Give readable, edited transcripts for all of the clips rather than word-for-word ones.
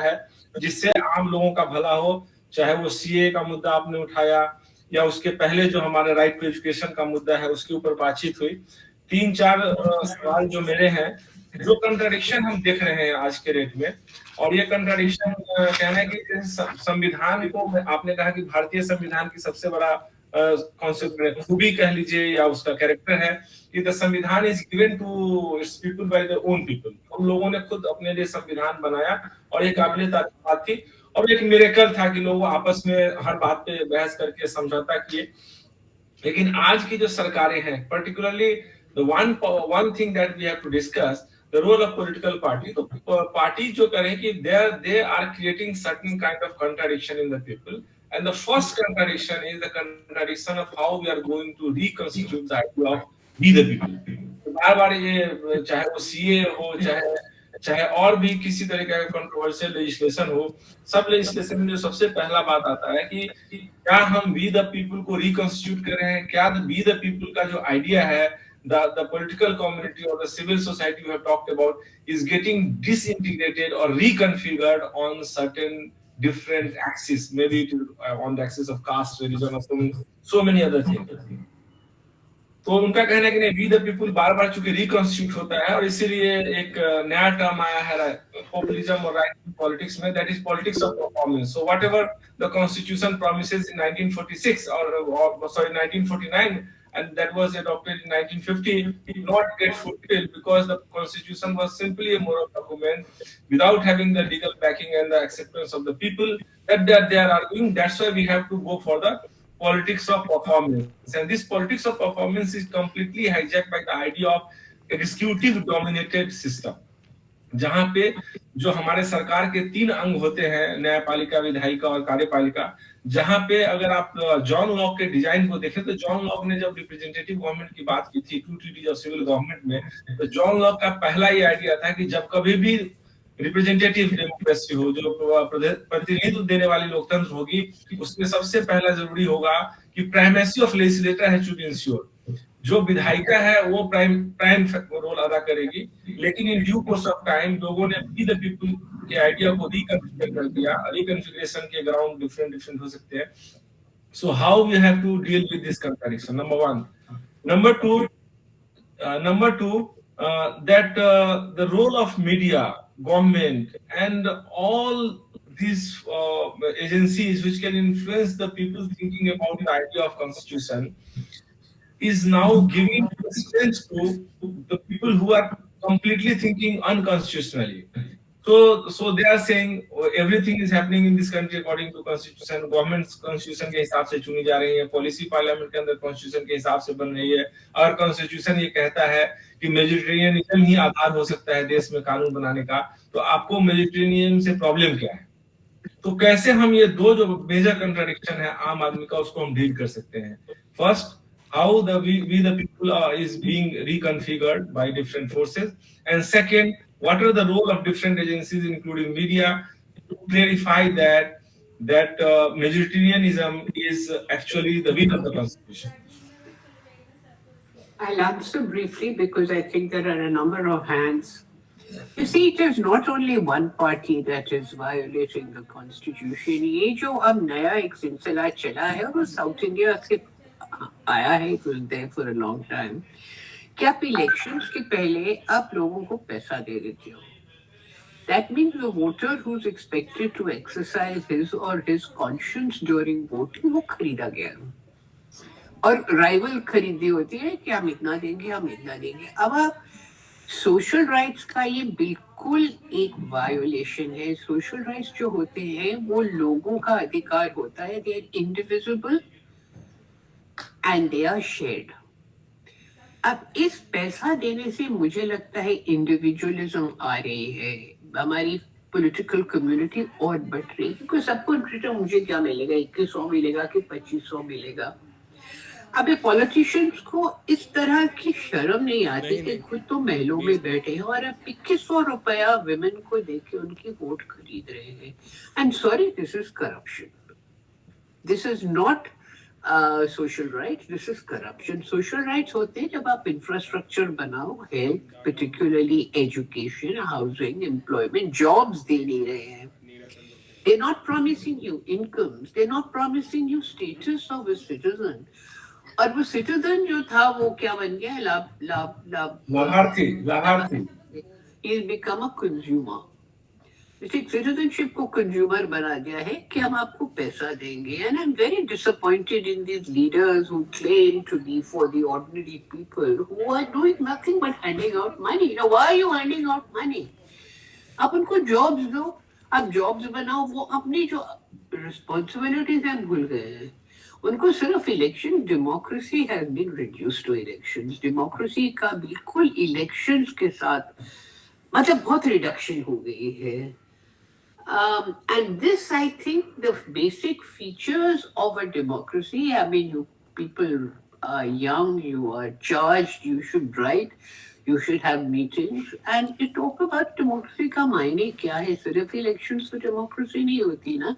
है जिससे आम लोगों का भला हो, चाहे वो सीए का मुद्दा आपने उठाया या उसके पहले जो हमारे राइट टू एजुकेशन का मुद्दा है उसके ऊपर बातचीत हुई। 3-4 सवाल जो मेरे हैं, जो कंट्राडिक्शन हम देख रहे हैं आज के डेट में, और ये कंट्राडिक्शन कहना है कि संविधान को, आपने कहा कि भारतीय संविधान की सबसे बड़ा खूबी कह लीजिए या उसका कैरेक्टर है कि the samvidhan is given to its people by their own people. हम लोगों ने खुद अपने लिए संविधान बनाया और एक काबिल तारीफ बात थी और एक मिरेकल था कि लोग आपस में हर बात पे बहस करके समझौता किए। लेकिन आज की जो सरकारें हैं, particularly the one thing that we have to discuss, the role of political party. तो पार्टी जो करें कि they are creating certain kind of contradiction in the people, and the first contradiction is the contradiction of how we are going to reconstitute the idea of we the people। तो बार बार ये चाहे वो CA हो, चाहे और भी किसी तरह का कंट्रोवर्शियल लेजिस्लेशन हो, सब लेजिस्लेशन में जो सबसे पहला बात आता है कि क्या हम वी द पीपल को रिकॉन्स्टिट्यूट कर रहे हैं, क्या वी द पीपल का जो आइडिया है, the political community or the civil society we have talked about is getting disintegrated or reconfigured on certain different axes, maybe it is on the axis of caste, religion or so many other things। तो उनका कहना है कि नहीं, we the people बार बार चूंकि reconstitute होता है और इसीलिए एक नया टर्म आया है पॉपुलिज्म और राइट पॉलिटिक्स में, that is politics of performance. So whatever the constitution promises in 1946 or sorry 1949 and that was adopted in 1950 did not get fulfilled because the constitution was simply a moral document without having the legal backing and the acceptance of the people that they are arguing। That's why we have to go for the politics of performance, and this politics of performance is completely hijacked by the idea of executive dominated system, जहां पे जो हमारे सरकार के 3 अंग होते हैं, न्यायपालिका, विधायिका और कार्यपालिका, जहां पे अगर आप जॉन लॉक के डिजाइन को देखें तो जॉन लॉक ने जब रिप्रेजेंटेटिव गवर्नमेंट की बात की थी 2 ट्रीटीज ऑफ सिविल गवर्नमेंट में, तो जॉन लॉक का पहला ये आइडिया था कि जब कभी भी रिप्रेजेंटेटिव डेमोक्रेसी हो, जो प्रतिनिधित्व देने वाली लोकतंत्र होगी, उसमें सबसे पहला जरूरी होगा कि primacy of legislator has to be ensured. जो विधायिका है वो प्राइम रोल अदा करेगी, लेकिन in due course of time लोगों ने वी द पीपल के आइडिया को रिकॉन्फिगर कर दिया। रिकॉन्फिगरेशन के ग्राउंड डिफरेंट हो सकते हैं। So how we have to deal with this contradiction, number 1। Number two that the role of media, government and all these agencies which can influence the people thinking about the idea of constitution is now giving strength to the people who are completely thinking unconstitutionally। So they are saying everything is happening in this country according to constitution, government constitution के हिसाब से चुनी जा रही है, policy parliament के अंदर constitution के हिसाब से बन रही है, और constitution ये कहता है कि मेजिटेरियनिज्म ही आधार हो सकता है देश में कानून बनाने का, तो आपको मेजिटेरियनिज्म से प्रॉब्लम क्या है? तो कैसे हम ये दो जो मेजर कंट्राडिक्शन है आम आदमी का, उसको हम डील कर सकते हैं? First, how we the people is being reconfigured by different forces, and second, what are the role of different agencies including media to clarify that majoritarianism is actually the will of the constitution? I'll answer briefly because I think there are a number of hands. You see, it is not only one party that is violating the constitution। ये जो अब नया एक सिलसिला चला है और south India से आया है, it was there for a long time, कि आप इलेक्शंस के पहले आप लोगों को पैसा दे देते हो। That means the voter who's expected to exercise his or his conscience during voting वो खरीदा गया, और राइवल खरीदी होती है कि हम इतना देंगे, हम इतना देंगे। अब आप सोशल राइट्स का ये बिल्कुल एक वायोलेशन है। सोशल राइट्स जो होते हैं वो लोगों का अधिकार होता है, they are indivisible and they are shared. अब इस पैसा देने से मुझे लगता है इंडिविजुअलिज्म आ रही है, हमारी पॉलिटिकल कम्युनिटी और बढ़ रही है, क्योंकि सबको मुझे क्या मिलेगा, 2100 मिलेगा कि 2500 मिलेगा। अब ये पॉलिटिशियंस को इस तरह की शर्म नहीं आती कि खुद तो महलों में बैठे हैं और अब 2100 रुपया विमेन को देके उनकी वोट खरीद रहे हैं। And sorry, this is corruption, this is not social rights, this is corruption. Social rights होते हैं जब आप इंफ्रास्ट्रक्चर बनाओ, health, particularly education, housing, employment, jobs दे नहीं रहे हैं, They're not promising you incomes. They're not promising you status of a citizen. और वो citizen जो था वो क्या बन गया? लाभार्थी. He's become a consumer. Citizenship को consumer बना दिया है कि हम आपको पैसा देंगे. And I'm very disappointed in these leaders who claim to be for the ordinary people who are doing nothing but handing out money. Now, why are you handing out money? आप उनको jobs दो, आप jobs बनाओ, वो अपनी जो responsibilities हैं भूल गए हैं. उनको सिर्फ election democracy has been reduced to elections. Democracy का बिल्कुल elections के साथ मतलब बहुत reduction हो गई है. And this, I think, the basic features of a democracy. I mean, you people are young, you are charged, you should write, you should have meetings, and you talk about democracy का मायने क्या है? सिर्फ elections तो democracy नहीं होती ना,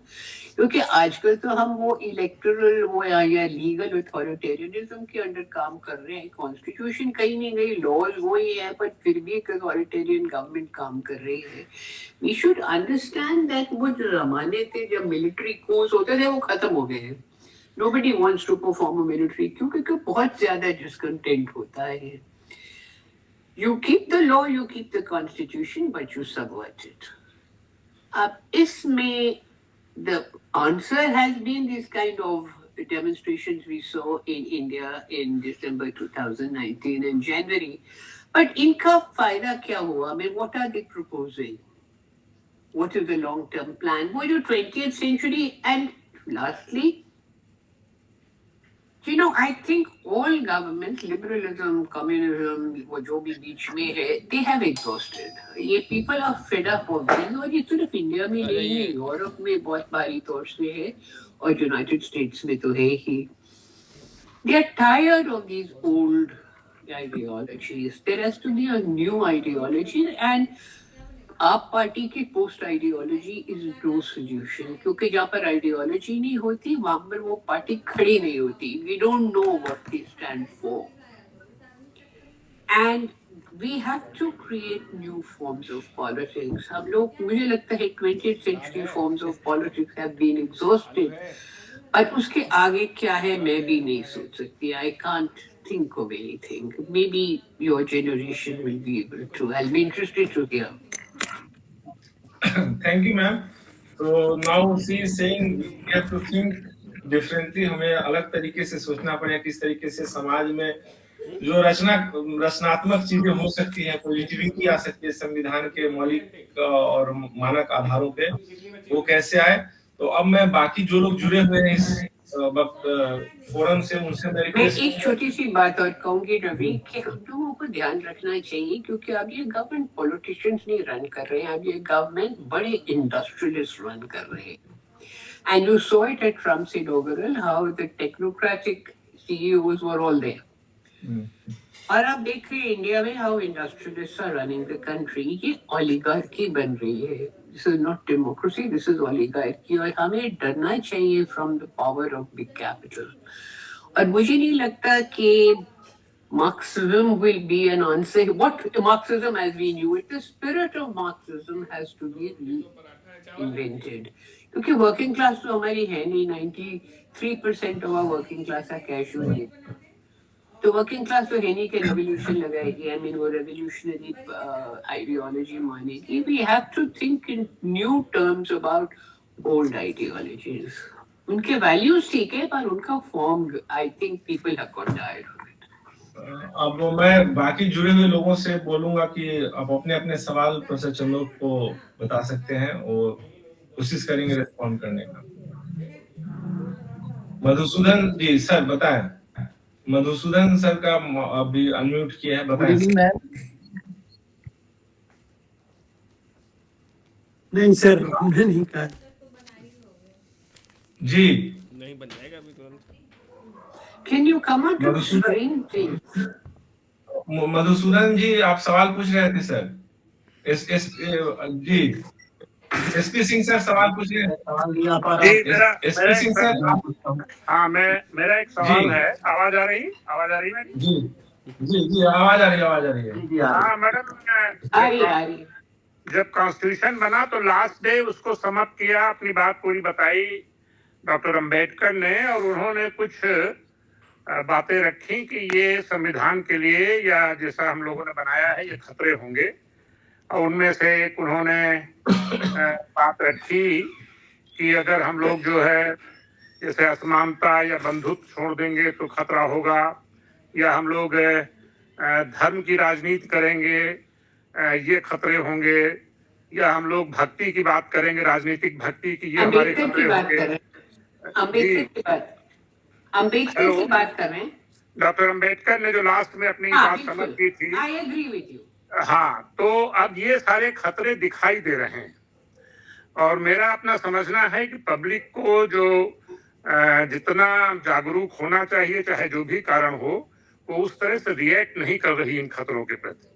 क्योंकि आजकल तो हम वो electoral वो या legal authoritarianism के अंडर काम कर रहे हैं. Constitution कहीं नहीं गई, laws वही है, पर फिर भी एक authoritarian government काम कर रही है. We should understand that वो जो ज़माने थे जब military coups होते थे वो खत्म हो गए हैं. Nobody wants to perform a military coup क्योंकि बहुत ज़्यादा discontent होता है. You keep the law, you keep the constitution, but you subvert it. अब इसमें the answer has been this kind of demonstrations we saw in India in December 2019 and January. But इनका फायदा क्या हुआ? I mean, what are they proposing? What is the long-term plan? वो जो 20th century, and lastly, you know, I think all governments, liberalism, communism, वो जो भी बीच में है, they have exhausted. ये people are fed up of this. और ये सिर्फ इंडिया में नहीं है, यूरोप में बहुत भारी तौर से है, और यूनाइटेड स्टेट्स में तो है ही. They are tired of these old ideologies. There has to be a new ideology, and आप पार्टी की post ideology is no solution, क्योंकि जहाँ पर आइडियोलॉजी नहीं होती वहां पर वो पार्टी खड़ी नहीं होती. We don't know what they stand for, and we have to create new forms of politics. हम लोग, मुझे लगता है 20th century forms of politics have been exhausted, और उसके आगे क्या है मैं भी नहीं सोच सकती. I can't think of anything. Maybe your generation will be able to. I'll be interested to hear. Thank you, ma'am. So now she is saying we have to think differently. हमें अलग तरीके से सोचना पड़ेगा किस तरीके से समाज में जो रचनात्मक चीजें हो सकती हैं, पॉजिटिविटी आ सकती है संविधान के मौलिक और मानक आधारों पे, वो कैसे आए. तो अब मैं बाकी जो लोग जुड़े हुए हैं इस फोरम से उनसे मैं एक छोटी सी बात और कहूंगी रवि कि हम लोगों को ध्यान रखना चाहिए, क्योंकि अब ये गवर्नमेंट पॉलिटिशियंस नहीं रन कर रहे हैं, अब ये गवर्नमेंट बड़े इंडस्ट्रियलिस्ट रन कर रहे हैं. And you saw it at Trump's inaugural how the technocratic CEOs were all there. और आप देख रहे हैं इंडिया में how industrialists are running the country. ये ओलिगार्की बन रही है. This is not democracy, this is oligarchy. और हमें डरना चाहिए from the power of big capital. और मुझे नहीं लगता कि Marxism will be an answer. What Marxism as we knew it, the spirit of Marxism has to be reinvented. क्योंकि working class तो हमारी है नहीं. 93% of our working class are casual. तो वर्किंग क्लास तो है नहीं कि रेवोल्यूशन लगाएगी. आई मीन वो रेवोल्यूशनरी आइडियोलॉजी मानेगी. We have to think in new terms about old ideologies. उनके वैल्यूज ठीक है, पर उनका form I think people have got tired of it. अब मैं बाकी जुड़े हुए लोगों से बोलूंगा कि आप अपने अपने सवाल प्रोफेसर चंदोक को बता सकते हैं और कोशिश करेंगे रिस्पॉन्ड करने का. मधुसूदन जी सर बताएं. मधुसूदन सर का अभी अनम्यूट किया है, बताएं. नहीं सर, हमने नहीं कहा जी. नहीं बन जाएगा अभी तुरंत. Can you come out to screen please. Madhusudan ji आप सवाल पूछ रहे थे सर. जी एसपी सिंह सर सवाल पूछ रहे हैं. SP Singh sir. हाँ, मेरा एक सवाल है. आवाज आ रही है? जी जी जी आवाज आ रही है. हाँ मैडम, आ रही. जब कॉन्स्टिट्यूशन बना तो लास्ट डे उसको समाप्त किया, अपनी बात पूरी बताई डॉक्टर अंबेडकर ने, और उन्होंने कुछ बातें रखी कि ये संविधान के लिए या जैसा हम लोगों ने बनाया है ये खतरे होंगे। और उनमें से एक उन्होंने बात रखी कि अगर हम लोग जो है जैसे असमानता या बंधुत्व छोड़ देंगे तो खतरा होगा, या हम लोग धर्म की राजनीति करेंगे ये खतरे होंगे, या हम लोग भक्ति की बात करेंगे, राजनीतिक भक्ति की, ये हमारे अम्बेडकर खतरे की बात होंगे। कर रहे हैं, अम्बेडकर की बात कर रहे हैं। डॉक्टर अंबेडकर ने जो लास्ट में अपनी बात समझ की थी। I agree with you. हाँ, तो अब ये सारे खतरे दिखाई दे रहे हैं, और मेरा अपना समझना है कि पब्लिक को जो जितना जागरूक होना चाहिए, चाहे जो भी कारण हो, वो उस तरह से रिएक्ट नहीं कर रही इन खतरों के प्रति।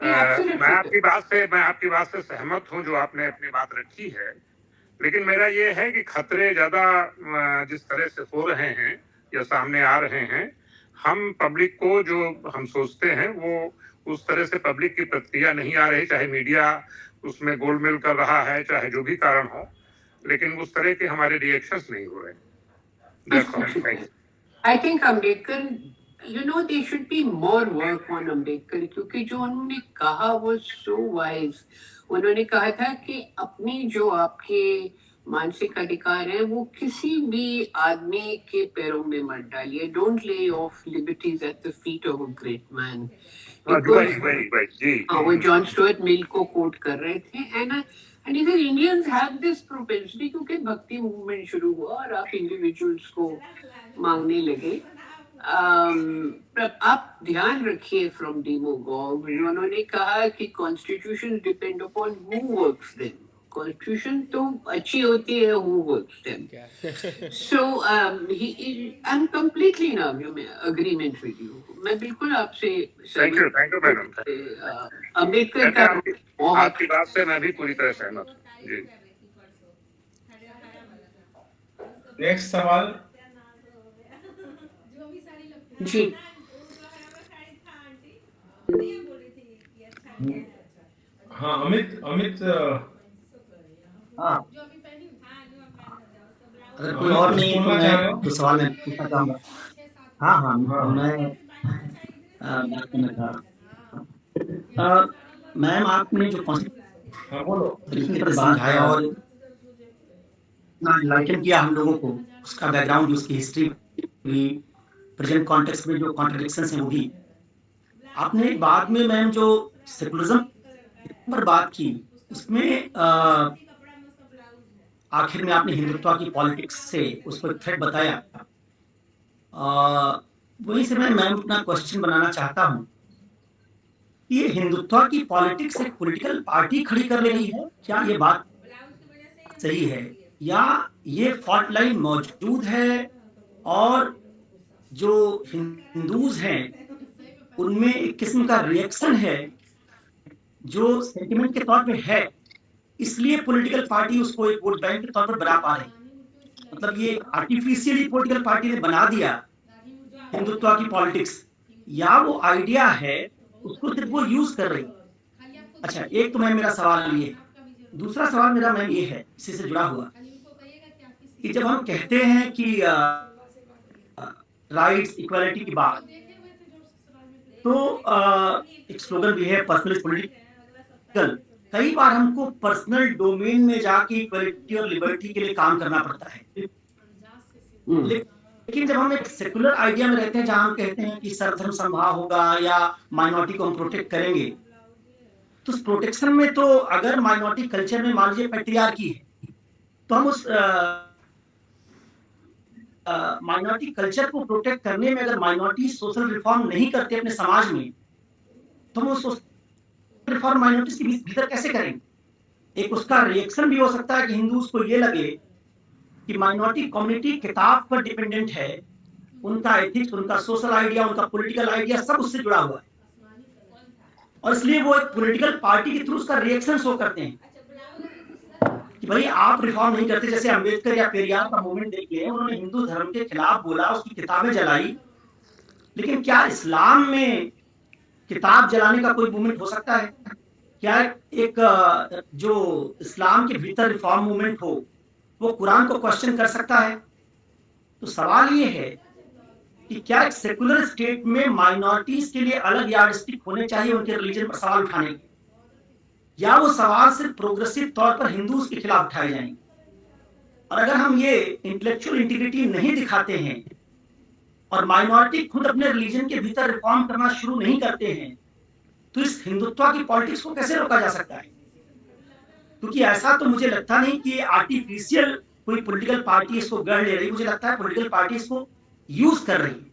मैं आपकी बात से सहमत हूं जो आपने अपनी बात रखी है, लेकिन मेरा ये है कि खतरे ज्यादा जिस तरह से हो रहे हैं या सामने आ रहे हैं, हम पब्लिक को जो हम सोचते हैं वो उस तरह से पब्लिक की प्रतिक्रिया नहीं आ रही, चाहे मीडिया उसमें गोलमेल कर रहा है, चाहे जो भी कारण हो, लेकिन उस तरह के हमारे रिएक्शंस नहीं हो रहे। I think Ambedkar, you know, there should be more work on Ambedkar, क्योंकि जो उन्होंने कहा वो so wise। उन्होंने कहा था कि अपनी जो आपके मानसिक अधिकार है वो किसी भी आदमी के पैरों में मत डालिए। Don't lay off liberties at the feet of a great man. वो जॉन स्टुअर्ट मिल को कोट कर रहे थे। एंड इधर इंडियंस हैव दिस प्रोपेंसिटी, क्योंकि भक्ति मूवमेंट शुरू हुआ और आप इंडिविजुअल्स को मांगने लगे। आप ध्यान रखिए फ्रॉम डेमागोग, उन्होंने कहा कि constitution depend upon who works them. Constitution तो अच्छी होती है who works them. So I am completely in agreement with you. मैं बिल्कुल आपसे थैंक यू मैडम। अम्बेडकर का आपकी बात से मैं भी पूरी तरह सहमत हूँ जी। नेक्स्ट सवाल जी। हाँ अमित हाँ, अगर कोई और नहीं तो मैं तो सवाल मैं पूछना चाहूँगा। हाँ, मैं बात करना चाह रहा हूँ। मैम, आपने जो कॉन्स्टिट्यूशन पर समझाया और लाइटन किया हम लोगों को, उसका बैकग्राउंड, उसकी हिस्ट्री भी, प्रेजेंट कॉन्टेक्स्ट में जो कॉन्ट्रडिक्शंस हैं वो भी। आपने बाद में मैम जो सेकुलरिज्म पर बात की, उसमें आखिर में आपने हिंदुत्व की पॉलिटिक्स से उसको एक थ्रेड बताया। वहीं से मैं मैम अपना क्वेश्चन बनाना चाहता हूँ, ये हिंदुत्व की पॉलिटिक्स एक पॉलिटिकल पार्टी खड़ी कर ले रही है, क्या ये बात सही है, या ये फॉल्ट लाइन मौजूद है और जो हिंदूज हैं उनमें एक किस्म का रिएक्शन है जो सेंटिमेंट के तौर पे है, इसलिए पॉलिटिकल पार्टी उसको एक वोट बैंक के तौर पर बना पा रही? मतलब ये आर्टिफिशियली पॉलिटिकल पार्टी ने बना दिया हिंदुत्व की पॉलिटिक्स, या वो आइडिया है उसको सिर्फ वो यूज कर रही? अच्छा, एक तो मैं मेरा सवाल ये। दूसरा सवाल मेरा मैम ये है, इसी से जुड़ा हुआ, कि जब हम कहते हैं कि राइट्स इक्वालिटी की बात, तो एक स्लोगन भी है पर्सनल पॉलिटिकल। कई बार हमको पर्सनल डोमेन में जाके इक्वालिटी और लिबर्टी के लिए काम करना पड़ता है, लेकिन जब हम एक सेकुलर आइडिया में रहते हैं जहां हम कहते हैं कि सर्वधर्म समभाव होगा या माइनॉरिटी को हम प्रोटेक्ट करेंगे, तो उस प्रोटेक्शन में तो अगर माइनॉरिटी कल्चर में मान लीजिए पैट्रियार्की है, तो हम उस माइनॉरिटी कल्चर को प्रोटेक्ट करने में अगर माइनॉरिटी सोशल रिफॉर्म नहीं करते अपने समाज में, तो हम उस रिफॉर्म माइनॉरिटीज के भीतर कैसे करेंगे? एक उसका रिएक्शन भी हो सकता है कि हिंदूज को ये लगे कि माइनॉरिटी कम्युनिटी किताब पर डिपेंडेंट है, उनका एथिक्स, उनका सोशल आइडिया, उनका पॉलिटिकल आइडिया सब उससे जुड़ा हुआ है, और इसलिए वो एक पॉलिटिकल पार्टी के थ्रू उसका रिएक्शन शो करते हैं कि भाई आप रिफॉर्म नहीं करते। जैसे अम्बेडकर या पेरियार का मूवमेंट देखिए, उन्होंने हिंदू धर्म के खिलाफ बोला, उसकी किताबें जलाई, लेकिन क्या इस्लाम में किताब जलाने का कोई मूवमेंट हो सकता है? क्या एक जो इस्लाम के भीतर रिफॉर्म मूवमेंट हो वो कुरान को क्वेश्चन कर सकता है? तो सवाल ये है कि क्या एक सेकुलर स्टेट में माइनॉरिटीज के लिए अलग यार्डस्टिक होने चाहिए उनके रिलीजन पर सवाल उठाने के, या वो सवाल सिर्फ प्रोग्रेसिव तौर पर हिंदूज के खिलाफ उठाए जाएंगे? और अगर हम ये इंटेलेक्चुअल इंटीग्रिटी नहीं दिखाते हैं और माइनॉरिटी खुद अपने रिलीजन के भीतर रिफॉर्म करना शुरू नहीं करते हैं, तो इस हिंदुत्व की पॉलिटिक्स को कैसे रोका जा सकता है? क्योंकि ऐसा तो मुझे लगता नहीं कि आर्टिफिशियल कोई पॉलिटिकल पार्टी इसको गढ़ ले रही। मुझे लगता है पॉलिटिकल पार्टी इसको यूज कर रही है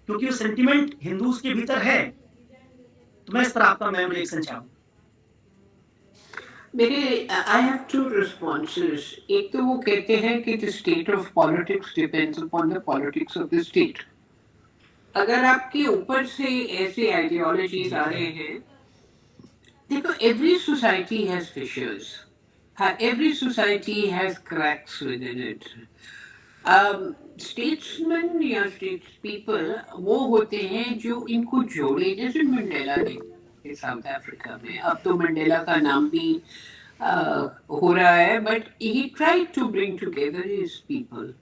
क्योंकि वो सेंटिमेंट हिंदूज के भीतर है। तो मैं इस पर आपका मैम रिएक्शन चाहूंगा। मेरे आई हैव टू रिस्पॉन्सेस। एक तो वो कहते हैं कि the state of politics depends upon the politics of the state. अगर आपके ऊपर से ऐसे आइडियोलॉजीज आ रहे हैं, देखो, every society has fissures, every society has cracks within it. Statesman या स्टेट्स पीपल वो होते हैं जो इनको जोड़े, जैसे मंडेला ने साउथ अफ्रीका में। अब तो मंडेला का नाम भी हो रहा है, but he tried to bring together his people.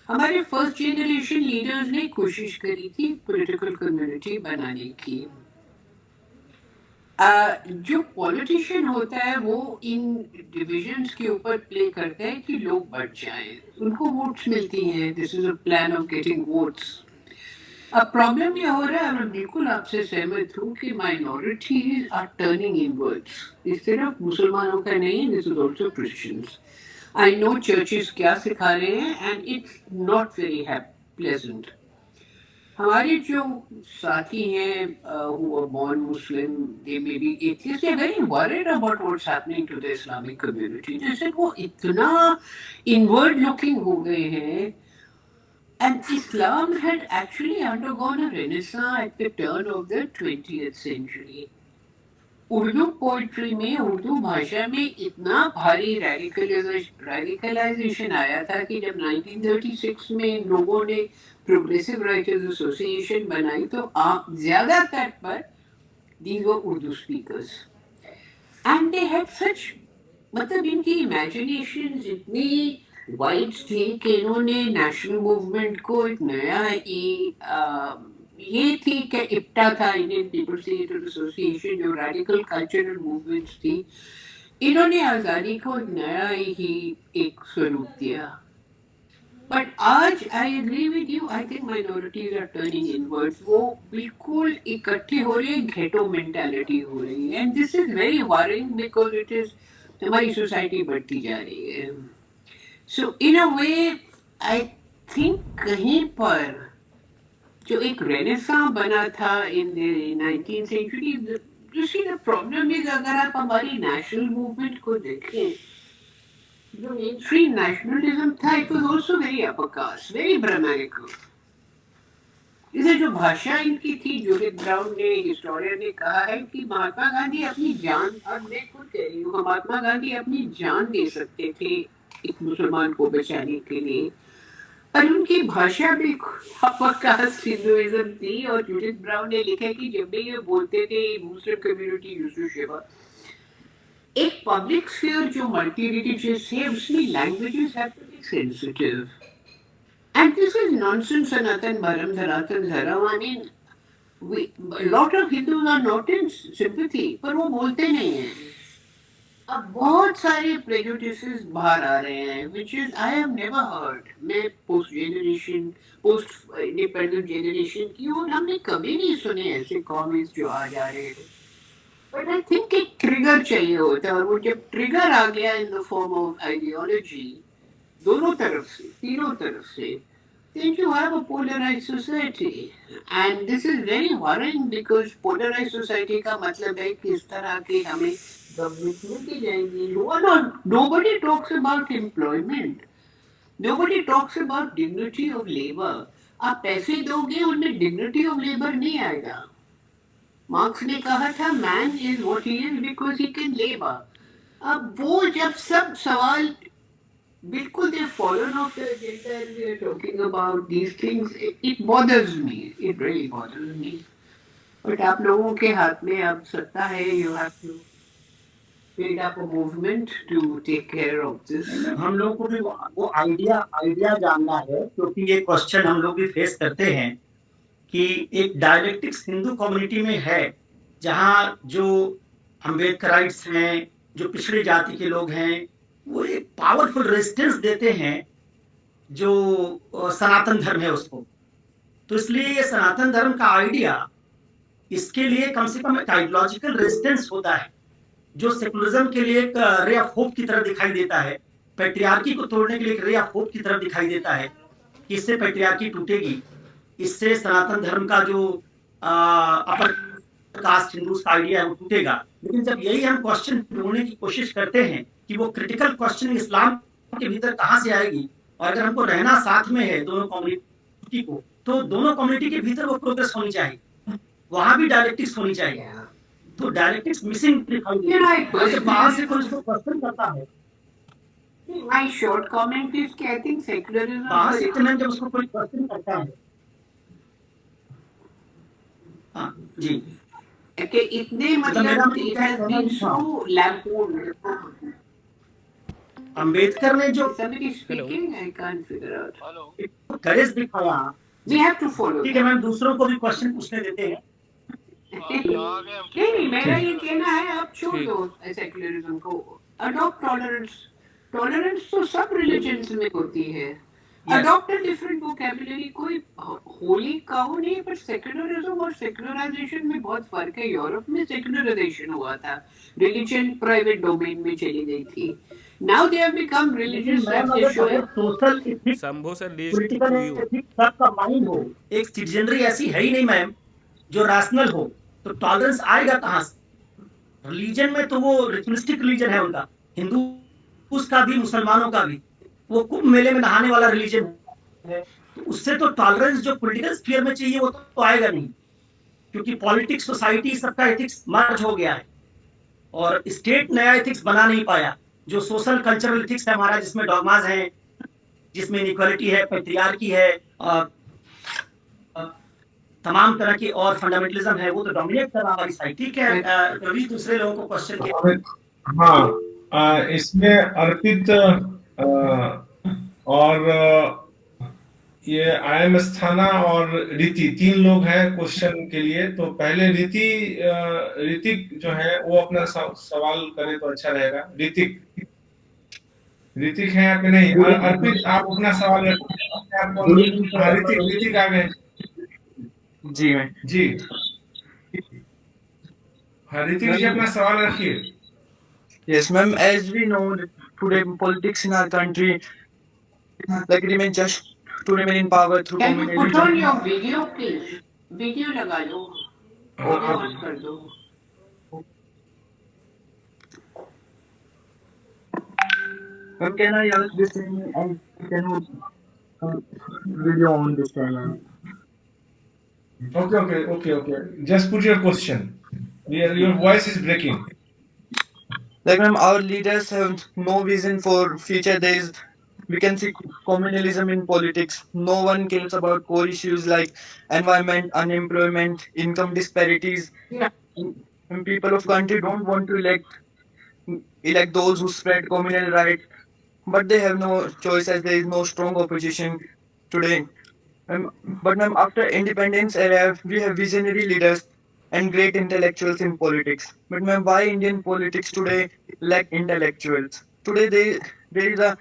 हमारे फर्स्ट जनरेशन लीडर्स ने कोशिश करी थी पॉलिटिकल कम्युनिटी बनाने की। जो पॉलिटिशियन होता है वो इन डिविजन्स के ऊपर प्ले करता है कि लोग बढ़ जाएं, उनको वोट्स मिलती हैं। This is a plan of getting votes. अब प्रॉब्लम ये हो रहा है, मैं बिल्कुल आपसे सहमत हूँ कि माइनॉरिटीज आर टर्निंग इनवर्ड्स। इस सिर्फ मुसलमानों का नहीं, this is also Christians. I know churches क्या सिखा रहे हैं and it's not very pleasant. हमारे जो साथी हैं who are born Muslim, they may be atheists, they are very worried about what's happening to the Islamic community. जैसे वो इतना inward looking हो गए हैं। And Islam had actually undergone a renaissance at the turn of the 20th century. Urdu poetry में, उर्दू भाषा में इतना भारी रेडिकलाइजेशन आया था कि जब 1936 में लोगों ने प्रोग्रेसिव राइटर्स एसोसिएशन बनाई तो आप ज्यादातर पर these were Urdu speakers and they had such, मतलब इनकी इमेजिनेशन इतनी वाइड थी कि इन्होंने नेशनल मूवमेंट को एक नया ये थी कि इप्टा था, इंडियन पीपल्स थिएटर एसोसिएशन, जो रेडिकल कल्चरल मूवमेंट्स थी, इन्होंने आज़ादी को नया ही एक स्वरूप दिया। बट आज I agree with you, I think minorities are turning inwards. वो बिल्कुल इकट्ठी हो रही है, घेटो मेंटालिटी हो रही है, and this is very worrying because it is, हमारी सोसाइटी बढ़ती जा रही है। सो इन अ वे आई थिंक कहीं पर जो एक रेनेसां बना था in the 19th century, you see the problem is, अगर आप हमारी नेशनल मूवमेंट को देखें, जो मेनस्ट्रीम नेशनलिज्म था, it was also very upper caste, very brahmanical. इसे जो भाषा इनकी थी, जूडिथ ब्राउन ने, हिस्टोरियन ने कहा है कि महात्मा गांधी अपनी जान, अब मैं खुद कह रही हूँ, महात्मा गांधी अपनी जान दे सकते थे एक मुसलमान को बचाने के लिए, पर उनकी भाषा भी अपर कास्ट हिंदुइज्म थी। और जूडिथ ब्राउन ने लिखा कि जब भी ये बोलते थे Muslim community used to shiver, एक पब्लिक स्फीयर जो मल्टी रिलीजियस है उसमें languages have to be sensitive, and this is nonsense. Sanatan Dharma, Sanatan Dharma, I mean lot of Hindus are not in sympathy, पर वो बोलते नहीं हैं। अब बहुत सारे प्रेजुडिसेस बाहर आ रहे हैं, which is I have never heard। मैं पोस्ट इंडिपेंडेंट जनरेशन की हूँ, हमने कभी नहीं सुने ऐसे कॉमेंट्स जो आ जा रहे हैं। बट आई थिंक एक ट्रिगर चाहिए होता है, और वो जब ट्रिगर आ गया in the form of ideology, दोनों तरफ से, तीनों तरफ से, then you have a polarized society, and this is very worrying because polarized society का मतलब है कि इस तरह के हमें government मिलती जाएंगी। Nobody talks about employment, nobody talks about dignity of labor। आप पैसे दोगे, उनमें dignity of labor नहीं आएगा। मार्क्स ने कहा था man is what he is because he can labor। अब वो जब सब सवाल बिल्कुल they fallen off the agenda and we are talking about these things, it bothers me, it really bothers me। But आप लोगों के हाथ में अब सत्ता है, you have to build up a movement to take care of this. हम लोग को भी वो आइडिया जानना है, क्योंकि ये क्वेश्चन हम लोग भी फेस करते हैं कि एक डायलेक्टिक्स हिंदू कम्युनिटी में है, जहाँ जो अम्बेडकराइट्स हैं, जो पिछड़ी जाति के लोग हैं, वो एक पावरफुल रेजिस्टेंस देते हैं जो सनातन धर्म है उसको। तो इसलिए ये सनातन धर्म का आइडिया, इसके लिए कम से कम एक आइडियोलॉजिकल रेजिस्टेंस होता है, जो सेकुलरिज्म के लिए एक रे ऑफ होप की तरह दिखाई देता है, पैट्रियार्की को तोड़ने के लिए एक रे ऑफ होप की तरह दिखाई देता है कि इससे पैट्रियार्की टूटेगी, इससे सनातन धर्म का जो अपर कास्ट हिंदूज का आइडिया है वो टूटेगा। लेकिन जब यही हम क्वेश्चन ढूंढने की कोशिश करते हैं कि वो क्रिटिकल क्वेश्चन इस्लाम के भीतर कहाँ से आएगी, और अगर हमको रहना साथ में है दोनों कम्युनिटी को, तो दोनों कम्युनिटी के भीतर वो प्रोग्रेस होनी चाहिए, वहां भी डायलेक्टिक्स होनी चाहिए। तो डायलेक्टिक्स मिसिंग दिखाई देती है। बाहर से कोई उसको क्वेश्चन करता है, My short comment is कि I think secularism बाहर से जब उसको कोई क्वेश्चन करता है, हाँ जी, कि इतने मतलब it has been so lampooned. Ambedkar ने जो Somebody speaking, I can't figure out. करेज दिखाया, We have to follow. ठीक है मैम, दूसरों को भी क्वेश्चन पूछने देते हैं। नहीं, मेरा ये कहना है आप छोड़ दो सेक्युलरिज्म को, अडॉप्ट टॉलरेंस। टॉलरेंस तो सब रिलीजन्स में होती है। अडॉप्ट अ डिफरेंट वोकैबुलरी, कोई होली कहो नहीं, पर सेक्युलरिज्म और सेक्युलराइजेशन में बहुत फर्क है। यूरोप में सेक्युलराइजेशन हुआ था, रिलीजन प्राइवेट डोमेन में चली गई थी। Now they have become religious social ethics, Shambhu sir political ethics सबका माइंड हो, एक सिटीजनरी ऐसी है ही नहीं मैम जो रैशनल हो, तो टॉलरेंस आएगा कहाँ से? रिलीजन में तो वो रिचुअलिस्टिक रिलीजन है उनका, हिंदू उसका भी, मुसलमानों का भी, वो कुंभ मेले में नहाने वाला रिलीजन है। तो उससे तो टॉलरेंस जो पॉलिटिकल स्फीयर में चाहिए वो तो आएगा नहीं, क्योंकि पॉलिटिक्स, सोसाइटी, सबका एथिक्स मर्ज हो गया है, और स्टेट नया एथिक्स बना नहीं पाया। जो सोशल कल्चरल एथिक्स है हमारा, जिसमें डॉगमास हैं, जिसमें इनइक्वालिटी है, पैट्रियार्की है, तमाम तरह की और फंडामेंटलिज्म है, वो तो डोमिनेट कर रहा हमारी साइड। ठीक है, कभी दूसरे लोगों को क्वेश्चन किया। हाँ, इसमें अर्पित और ये आयम स्थाना और रीति, 3 लोग हैं क्वेश्चन के लिए। तो पहले ऋतिक जो है वो अपना सवाल करे तो अच्छा रहेगा। ऋतिक है या नहीं? अर्पित, आप अपना सवाल रखिए। ऋतिक आ गए जी मैं जी। हाँ, ऋतिक जी अपना सवाल रखिए। Yes, ma'am. As we know, today politics in our country, like remain just to remain in power through Can you put on communalism. your video, please? Video लगा लो, वीडियो ऑन कर दो। Ma'am, can I ask this thing and can you video on this channel? Okay. Just put your question. Your voice is breaking. Like, ma'am, our leaders have no vision for future days. We can see communalism in politics. No one cares about core issues like environment, unemployment, income disparities. Yeah. And people of country don't want to elect those who spread communal rights, but they have no choice as there is no strong opposition today. But ma'am, after independence era, we have visionary leaders and great intellectuals in politics. But ma'am, why Indian politics today lack intellectuals? Today there is a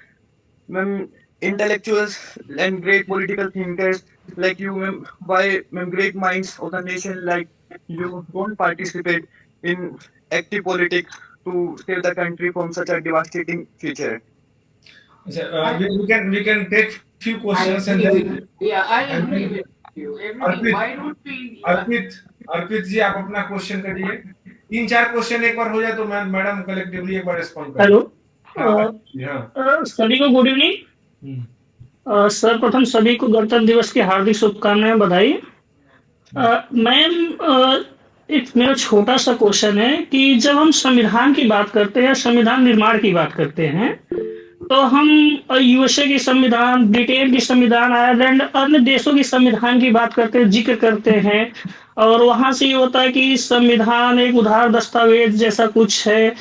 intellectuals and great political thinkers like you, ma'am. Why, ma'am, great minds of the nation like you don't participate in active politics to save the country from such a devastating future? We can take few questions and then I agree with you. Everything. Why don't we? अर्पित जी, आप अपना question करिए। 3-4 question एक बार हो जाए तो madam collectively एक बार respond करें। Hello सभी को गुड इवनिंग। सर, प्रथम सभी को गणतंत्र दिवस की हार्दिक शुभकामनाएं, बधाई। मैम, एक मेरा छोटा सा क्वेश्चन है कि जब हम संविधान की बात करते हैं, संविधान निर्माण की बात करते हैं, तो हम यूएसए की संविधान, ब्रिटेन की संविधान, आयरलैंड, अन्य देशों की संविधान की बात करते हैं, जिक्र करते हैं, और वहां से ये होता है कि संविधान एक उधार दस्तावेज जैसा कुछ है,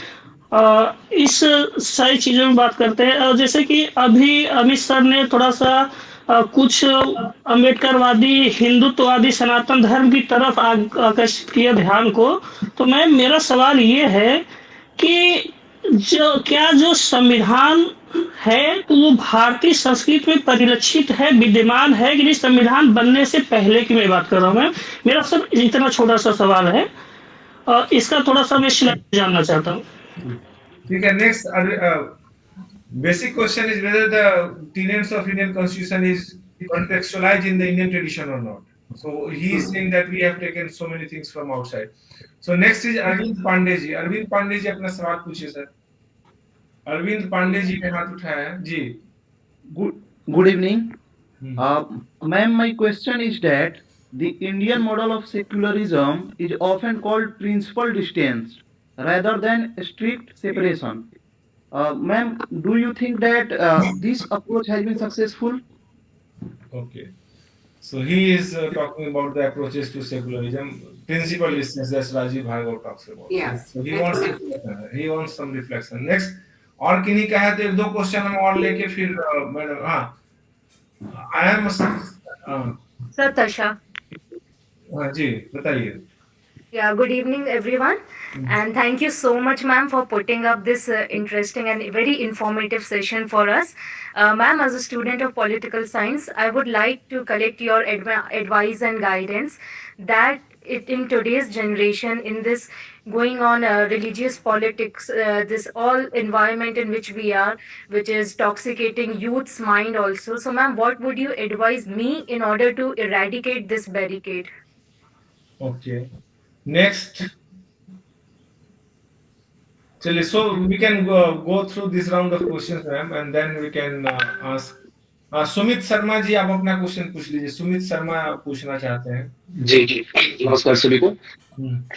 इस सारी चीजों में बात करते हैं। जैसे कि अभी अमित सर ने थोड़ा सा कुछ अम्बेडकरवादी हिंदुत्ववादी सनातन धर्म की तरफ आकर्षित किया ध्यान को। तो मैम मेरा सवाल ये है कि जो संविधान है तो वो भारतीय संस्कृति में परिलक्षित है, विद्यमान है कि नहीं? संविधान बनने से पहले की मैं बात कर रहा हूँ मैम। मेरा सब इतना छोटा सा सवाल है, इसका थोड़ा सा मैं जानना चाहता हूँ। ठीक है, next basic question is whether the tenets of Indian Constitution is contextualized in the Indian tradition or not. So he is saying that we have taken so many things from outside. So next is Arvind Pandey ji. Arvind Pandey ji अपना सवाल पूछिए sir. Arvind Pandey ji ने हाथ उठाया है जी। Good evening. Ma'am, my question is that the Indian model of secularism is often called principal distance rather than strict separation. Ma'am, do you think that this approach has been successful? Okay. So he is talking about the approaches to secularism, principal distance, as Rajiv Bhargava talks about. Yes. So he wants some reflection. Next, और किन्हीं का है तो एक दो question हम और लेके फिर मैडम आई एम सर तशा जी बताइए। Yeah, good evening, everyone, and thank you so much, ma'am, for putting up this interesting and very informative session for us. Ma'am, as a student of political science, I would like to collect your advice and guidance that in today's generation, in this going on religious politics, this all environment in which we are, which is toxicating youth's mind also. So, ma'am, what would you advise me in order to eradicate this barricade? Okay. Next, chaliye, so we can go through this round of questions, ma'am, and then we can ask. Sumit Sharma ji आप अपना question पूछ लीजिए। सुमित शर्मा पूछना चाहते हैं। जी जी, नमस्कार सभी को।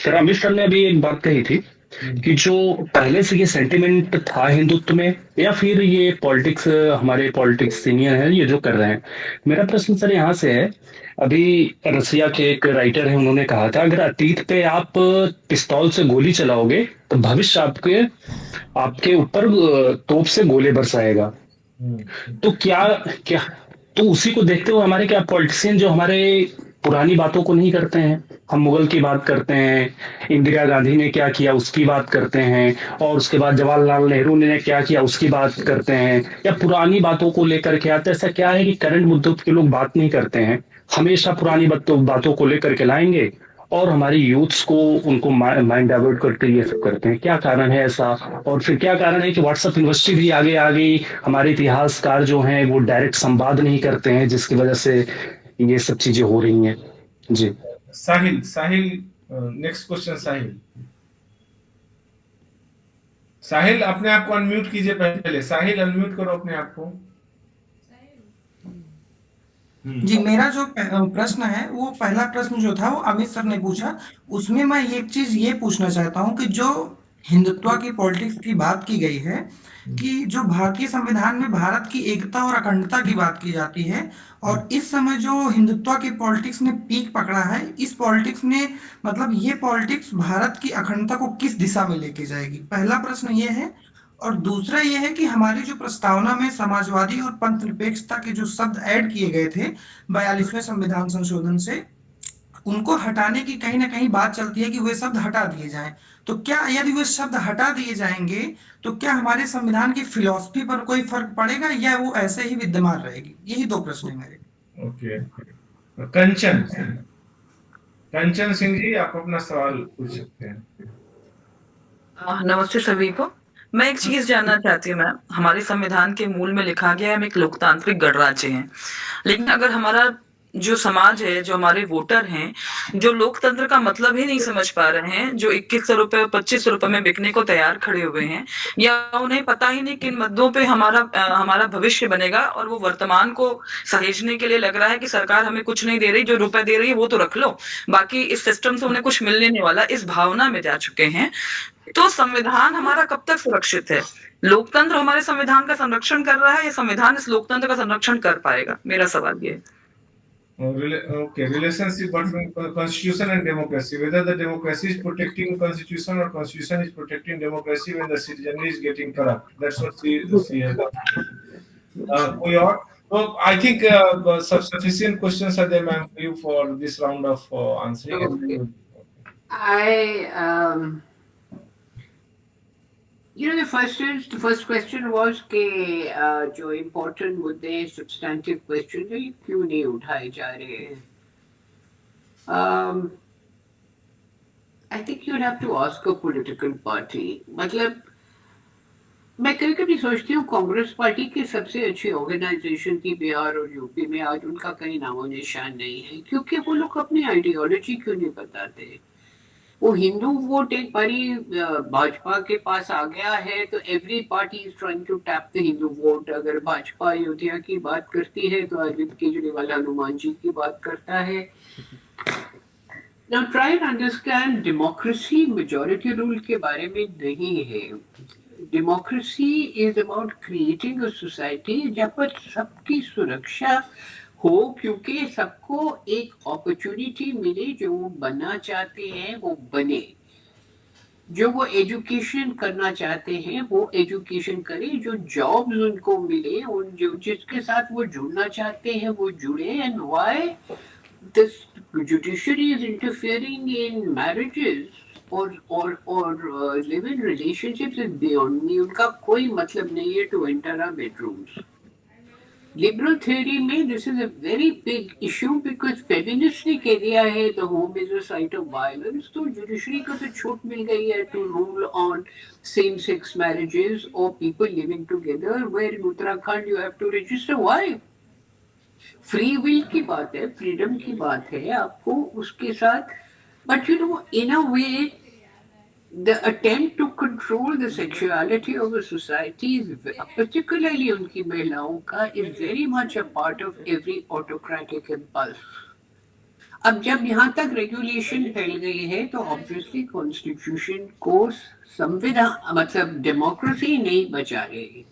सर अमित सर ने अभी एक बात कही थी कि जो पहले से ये सेंटिमेंट था हिंदुत्व में, या फिर ये पॉलिटिक्स, हमारे पॉलिटिक्स सीनियर हैं ये जो कर रहे हैं। मेरा प्रश्न सर यहाँ से है, अभी रसिया के एक राइटर है, उन्होंने कहा था अगर अतीत पे आप पिस्तौल से गोली चलाओगे तो भविष्य आपके ऊपर तोप से गोले बरसाएगा। तो क्या तो उसी को देखते हुए हमारे क्या पॉलिटिशियन जो हमारे पुरानी बातों को नहीं करते हैं, हम मुगल की बात करते हैं, इंदिरा गांधी ने क्या किया उसकी बात करते हैं, और उसके बाद जवाहरलाल नेहरू ने क्या किया उसकी बात करते हैं, या पुरानी बातों को लेकर के आते। ऐसा क्या है कि करंट मुद्दों के लोग बात नहीं करते हैं, हमेशा पुरानी बातों को लेकर के लाएंगे और हमारी यूथ्स को उनको माइंड डाइवर्ट करके ये सब करते हैं। क्या कारण है ऐसा? और फिर क्या कारण है कि व्हाट्सएप यूनिवर्सिटी भी आगे आ गई, हमारे इतिहासकार जो हैं वो डायरेक्ट संवाद नहीं करते हैं, जिसकी वजह से ये सब चीजें हो रही हैं। जी साहिल नेक्स्ट क्वेश्चन। साहिल अपने आप को अनम्यूट कीजिए पहले। साहिल अनम्यूट करो अपने आप को। जी, मेरा जो प्रश्न है वो पहला प्रश्न जो था वो अमित सर ने पूछा, उसमें मैं एक चीज ये पूछना चाहता हूँ कि जो हिंदुत्व की पॉलिटिक्स की बात की गई है कि जो भारतीय संविधान में भारत की एकता और अखंडता की बात की जाती है, और इस समय जो हिंदुत्व की पॉलिटिक्स ने पीक पकड़ा है, इस पॉलिटिक्स ने मतलब ये पॉलिटिक्स भारत की अखंडता को किस दिशा में लेके जाएगी? पहला प्रश्न ये है। और दूसरा ये है कि हमारी जो प्रस्तावना में समाजवादी और पंथ निरपेक्षता के जो शब्द ऐड किए गए थे 42वें संविधान संशोधन से, उनको हटाने की कहीं ना कहीं बात चलती है कि वे शब्द हटा दिए जाएं। तो क्या यदि वे शब्द हटा दिए जाएंगे तो क्या हमारे संविधान की फिलॉसफी पर कोई फर्क पड़ेगा या वो ऐसे ही विद्यमान रहेगी? यही दो प्रश्न है मेरे। ओके, कंचन सिंह जी आप अपना सवाल पूछ सकते हैं। नमस्ते सभी को। मैं एक चीज जानना चाहती हूँ मैम, हमारे संविधान के मूल में लिखा गया है हम एक लोकतांत्रिक गणराज्य हैं, लेकिन अगर हमारा जो समाज है, जो हमारे वोटर हैं, जो लोकतंत्र का मतलब ही नहीं समझ पा रहे हैं, जो 2100 रुपए 2500 रुपए में बिकने को तैयार खड़े हुए हैं, या उन्हें पता ही नहीं किन मुद्दों पे हमारा भविष्य बनेगा, और वो वर्तमान को सहेजने के लिए लग रहा है कि सरकार हमें कुछ नहीं दे रही, जो रुपए दे रही है वो तो रख लो, बाकी इस सिस्टम से उन्हें कुछ मिलने नहीं वाला, इस भावना में जा चुके हैं। तो संविधान हमारा कब तक सुरक्षित है? लोकतंत्र हमारे संविधान का संरक्षण कर रहा है या संविधान इस लोकतंत्र का संरक्षण कर पाएगा? मेरा सवाल ये है। Okay, relationship between constitution and democracy. Whether the democracy is protecting constitution or constitution is protecting democracy when the citizenry is getting corrupt. That's what she has asked. We are. So I think sufficient questions are there, ma'am, for you for this round of answering. Okay. I the first question was कि जो important मुद्दे substantive question है क्यों नहीं उठाए जा रहे हैं? I think you'll have to ask a political party. मतलब मैं कभी कभी सोचती हूँ कांग्रेस पार्टी की सबसे अच्छी ऑर्गेनाइजेशन थी बिहार और यूपी में, आज उनका कहीं नामो निशान नहीं है क्योंकि वो लोग अपनी आइडियोलॉजी क्यों नहीं बताते। वो हिंदू वोट एक बारी भाजपा के पास आ गया है तो every party is trying to tap the Hindu vote. अगर भाजपा अयोध्या की बात करती है तो अरविंद केजरीवाल हनुमान जी की बात करता है। Now try and understand democracy majority rule के बारे में नहीं है। Democracy is about creating a society जहाँ पर सबकी सुरक्षा हो क्योंकि सबको एक अपॉर्चुनिटी मिले, जो वो बनना चाहते हैं वो बने, जो वो एजुकेशन करना चाहते हैं वो एजुकेशन करे, जो जॉब्स उनको मिले, उन जो जिसके साथ वो जुड़ना चाहते हैं वो जुड़े। And why this judiciary is interfering in marriages or live-in relationships is beyond me. उनका कोई मतलब नहीं है to enter our bedrooms. Liberal theory में this is a very big issue because feminists ने कह दिया है the home is a site of violence, तो judiciary को तो छूट मिल गई है to rule on same-sex marriages or people living together, where in Uttarakhand you have to register. Why? Free will की बात है, फ्रीडम की बात है, आपको उसके साथ but you know in a way the attempt to control the sexuality of a society particularly उनकी महिलाओं का is very much a part of every autocratic impulse. अब जब यहाँ तक रेगुलेशन फैल गई है तो ऑब्वियसली कॉन्स्टिट्यूशन को संविधान मतलब डेमोक्रेसी नहीं बचा रही।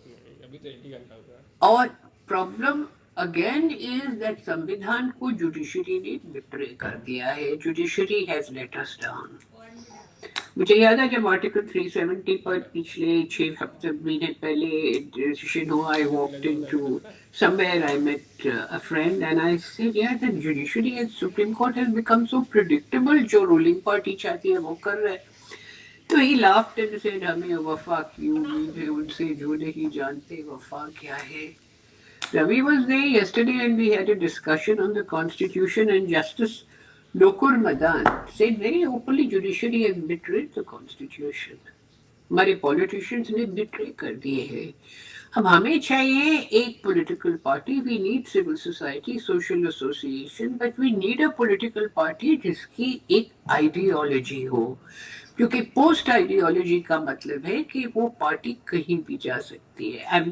और प्रॉब्लम again is that संविधान को जुडिशरी ने बिट्रे कर दिया है। Judiciary has let us down। मुझे याद है जब आर्टिकल 370 पर पिछले 6 हफ्ते महीने पहले डिसीजन हुआ, I walked into somewhere, I met a friend and I said yeah the judiciary and Supreme Court has become so predictable, जो ruling party चाहती है वो कर रहा है। तो he laughed and said हमें वफा की उम्मीद है उनसे जो नहीं जानते वफा क्या है। Ravi was there yesterday and we had a discussion on the constitution and Justice Lokur Madan said very openly judiciary has betrayed the constitution। हमारे politicians ने betray कर दिए हैं। अब हमें चाहिए एक political party, we need civil society, social association, but we need a political party जिसकी एक ideology हो, क्योंकि post ideology का मतलब है कि वो पार्टी कहीं भी जा सकती है।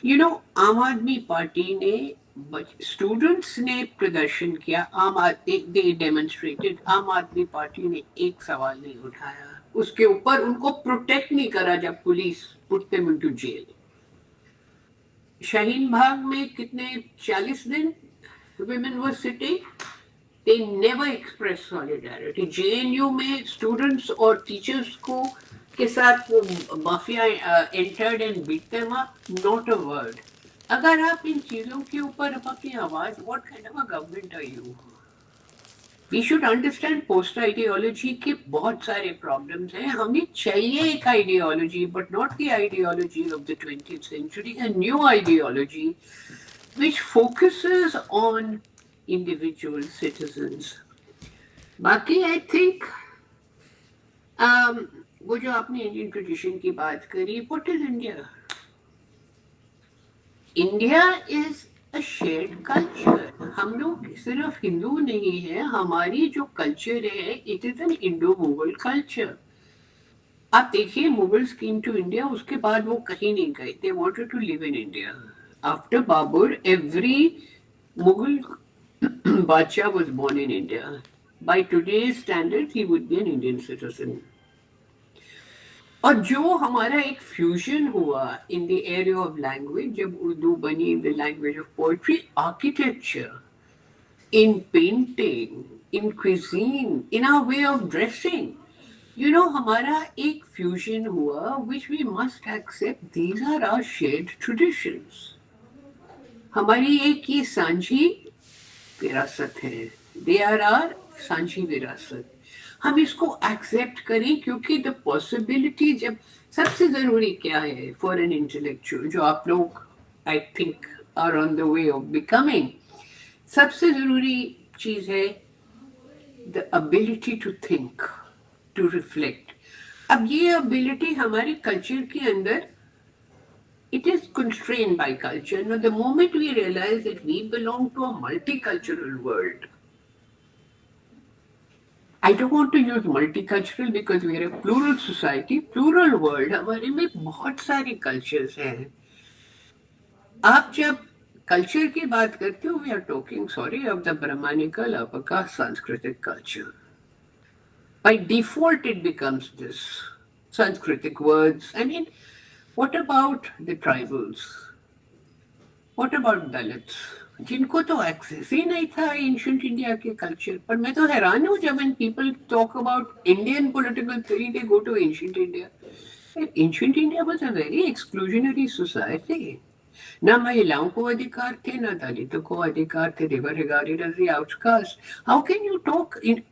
यू नो आम आदमी पार्टी ने स्टूडेंट्स ने प्रदर्शन किया, दे डेमोन्स्ट्रेटेड, आम आदमी पार्टी ने एक सवाल नहीं उठाया, उसके ऊपर उनको प्रोटेक्ट नहीं करा जब police put them into jail. Shaheen Bagh में कितने 40 दिन women were sitting, they never expressed solidarity। JNU में स्टूडेंट्स और टीचर्स को के साथ वो mafia entered and beat them up, not a word. अगर आप इन चीजों के ऊपर अपनी आवाज, what kind of a government are you? We should understand post ideology के बहुत सारे प्रॉब्लम्स हैं। हमें चाहिए एक ideology but not the ideology of the 20th century, a new ideology which focuses on individual citizens। बाकी आई थिंक वो जो आपने इंडियन ट्रेडिशन की बात करी, what is India? India is a shared culture. हम लोग सिर्फ हिंदू नहीं है, हमारी जो कल्चर है it is an Indo Mughal culture. आप देखिए मुगल्स केम टू इंडिया, उसके बाद वो कहीं नहीं गए, they wanted to live in India. After Babur every Mughal badshah was born in India. By today's standard he would be an Indian citizen. और जो हमारा एक फ्यूजन हुआ in the area of language, जब उर्दू बनी the language of poetry, architecture, in painting, in cuisine, in our way of dressing. You know, हमारा एक fusion हुआ, which we must accept. These are our shared traditions. हमारी एक ये सांझी विरासत है. They are our सांझी विरासत. हम इसको एक्सेप्ट करें क्योंकि द पॉसिबिलिटी जब सबसे जरूरी क्या है फॉर एन इंटेलेक्चुअल जो आप लोग I think are on the way of becoming, सबसे जरूरी चीज है the ability to think, to reflect. अब ये एबिलिटी हमारे कल्चर के अंदर it is constrained by culture. Now, the moment we realize that we belong to a multicultural world, I don't want to use multicultural because we are a plural society, plural world. हमारे में बहुत सारे cultures हैं. आप जब culture की बात करते हो, we are talking, sorry, of the Brahmanical, Apaka, Sanskritic culture. By default, it becomes this Sanskritic words. I mean, what about the tribals? What about Dalits? जिनको तो एक्सेस ही नहीं था एंशिएंट इंडिया के कल्चर पर. मैं तो हैरान हूँ जब when people talk about Indian political theory, they go to ancient India. Ancient India was a very exclusionary society. ना महिलाओं को अधिकार थे, ना दलितों को अधिकार थे. They were regarded as the outcast. How can you talk in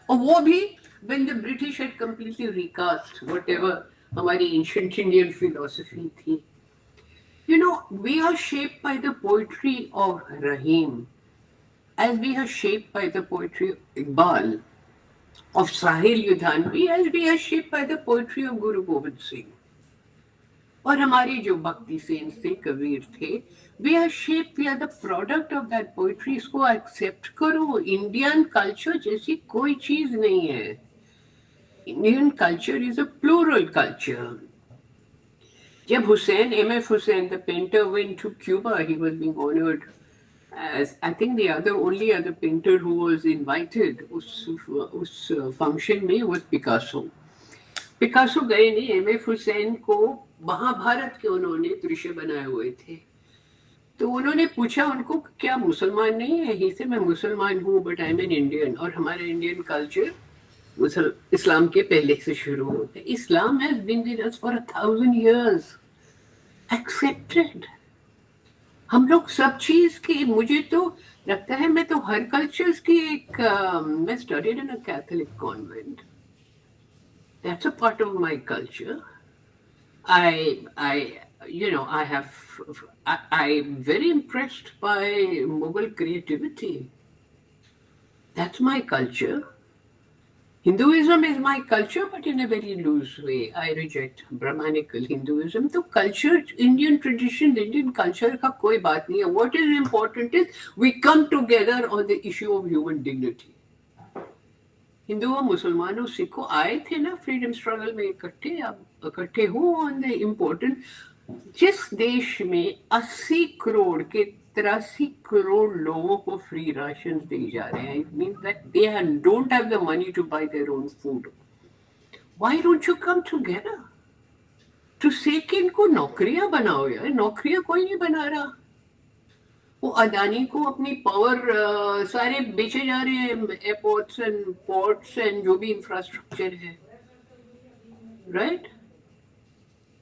वो भी when the British had completely recast whatever हमारी ancient Indian philosophy थी. You know, we are shaped by the poetry of Rahim, as we are shaped by the poetry of Iqbal, of Sahil Yudhanvi, as we are shaped by the poetry of Guru Gobind Singh. और हमारे जो भक्ति सेन थे, कबीर थे, we are shaped, we are the product of that poetry. इसको accept करो. Indian culture जैसी कोई चीज नहीं है. Indian culture is a plural culture. जब Hussain, M.F. Hussain, the painter, went to Cuba, he was being honored as, I think the only other painter who was invited उस function में was Picasso. Picasso गए नहीं, M.F. Hussain को महाभारत के उन्होंने दृश्य बनाए हुए थे. तो उन्होंने पूछा उनको क्या मुसलमान नहीं है. ही से मैं मुसलमान हूँ but I am an Indian. और हमारा इंडियन कल्चर इस्लाम के पहले से शुरू होता है. इस्लाम has been with us for 1000 years. Accepted. हम लोग सब चीज की, मुझे तो लगता है मैं तो हर कल्चर्स की एक मैं studied in a Catholic convent. That's a part of my culture. I'm very impressed by Mughal creativity. That's my culture. Hinduism is my culture, but in a very loose way. I reject Brahmanical Hinduism. So culture, Indian tradition, Indian culture का कोई बात नहीं है. What is important is we come together on the issue of human dignity. हिंदुओं, मुसलमानों, सिखों आए थे ना फ्रीडम स्ट्रगल में इकट्ठे. अब इकट्ठे हो ऑन द इम्पोर्टेंट. जिस देश में 80 करोड़ के 83 करोड़ लोगों को फ्री राशन दी जा रहे हैं, it means that they don't have the money to buy their own food. Why don't you come together to say कि इनको नौकरियां बनाओ यार. नौकरियां कोई नहीं बना रहा. वो अदानी को अपनी पावर सारे बेचे जा रहे हैं, एयरपोर्ट्स एंड पोर्ट्स एंड जो भी इंफ्रास्ट्रक्चर है, राइट.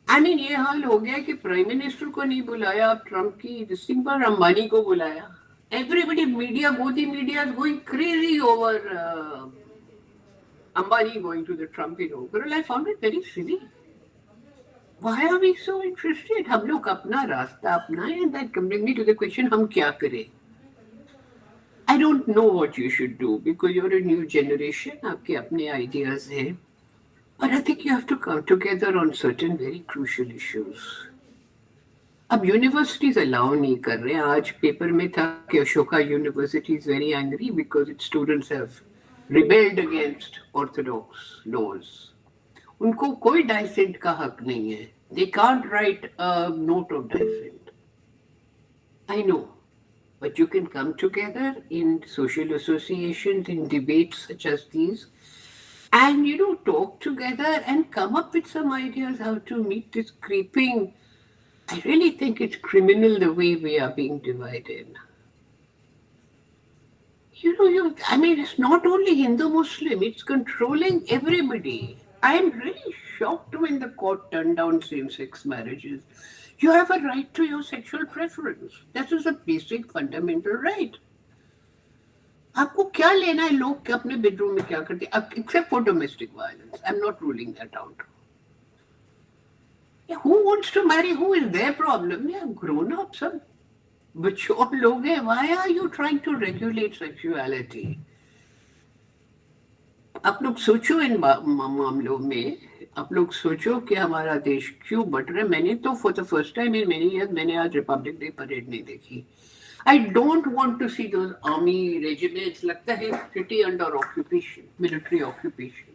आई मीन ये हाल हो गया कि प्राइम मिनिस्टर को नहीं बुलाया ट्रम्प की दिसिंग पर, अंबानी को बुलाया. Everybody media, Modi media is going crazy over Ambani going to the Trump inaugural. I found it very silly. Why are we so interested? हम लोग अपना रास्ता अपनाएं. And that brings me to the question, हम क्या करें? I don't know what you should do because you're a new generation. आपके अपने ideas हैं. But I think you have to come together on certain very crucial issues. अब universities allow नहीं कर रहे. आज पेपर में था कि Ashoka University is very angry because its students have rebelled against orthodox laws. उनको कोई dissent का हक नहीं है. They can't write a note of dissent. I know, but you can come together in social associations, in debates such as these, and talk together and come up with some ideas how to meet this creeping. I really think it's criminal the way we are being divided. I mean, it's not only Hindu-Muslim, it's controlling everybody. I am really shocked when the court turned down same-sex marriages. You have a right to your sexual preference. That is a basic fundamental right. आपको क्या लेना है लोग के अपने bedroom में क्या करते हैं, except for domestic violence. I'm not ruling that out. Yeah, who wants to marry? Who is their problem? Yeah, grown up, सब mature लोग हैं. Why are you trying to regulate sexuality? आप लोग सोचो इन मामलों में, आप लोग सोचो कि हमारा देश क्यों बट रहा है. मैंने तो for the first time in many years मैंने आज रिपब्लिक डे परेड नहीं देखी. I don't want to see those army regiments. लगता है city under occupation, military occupation.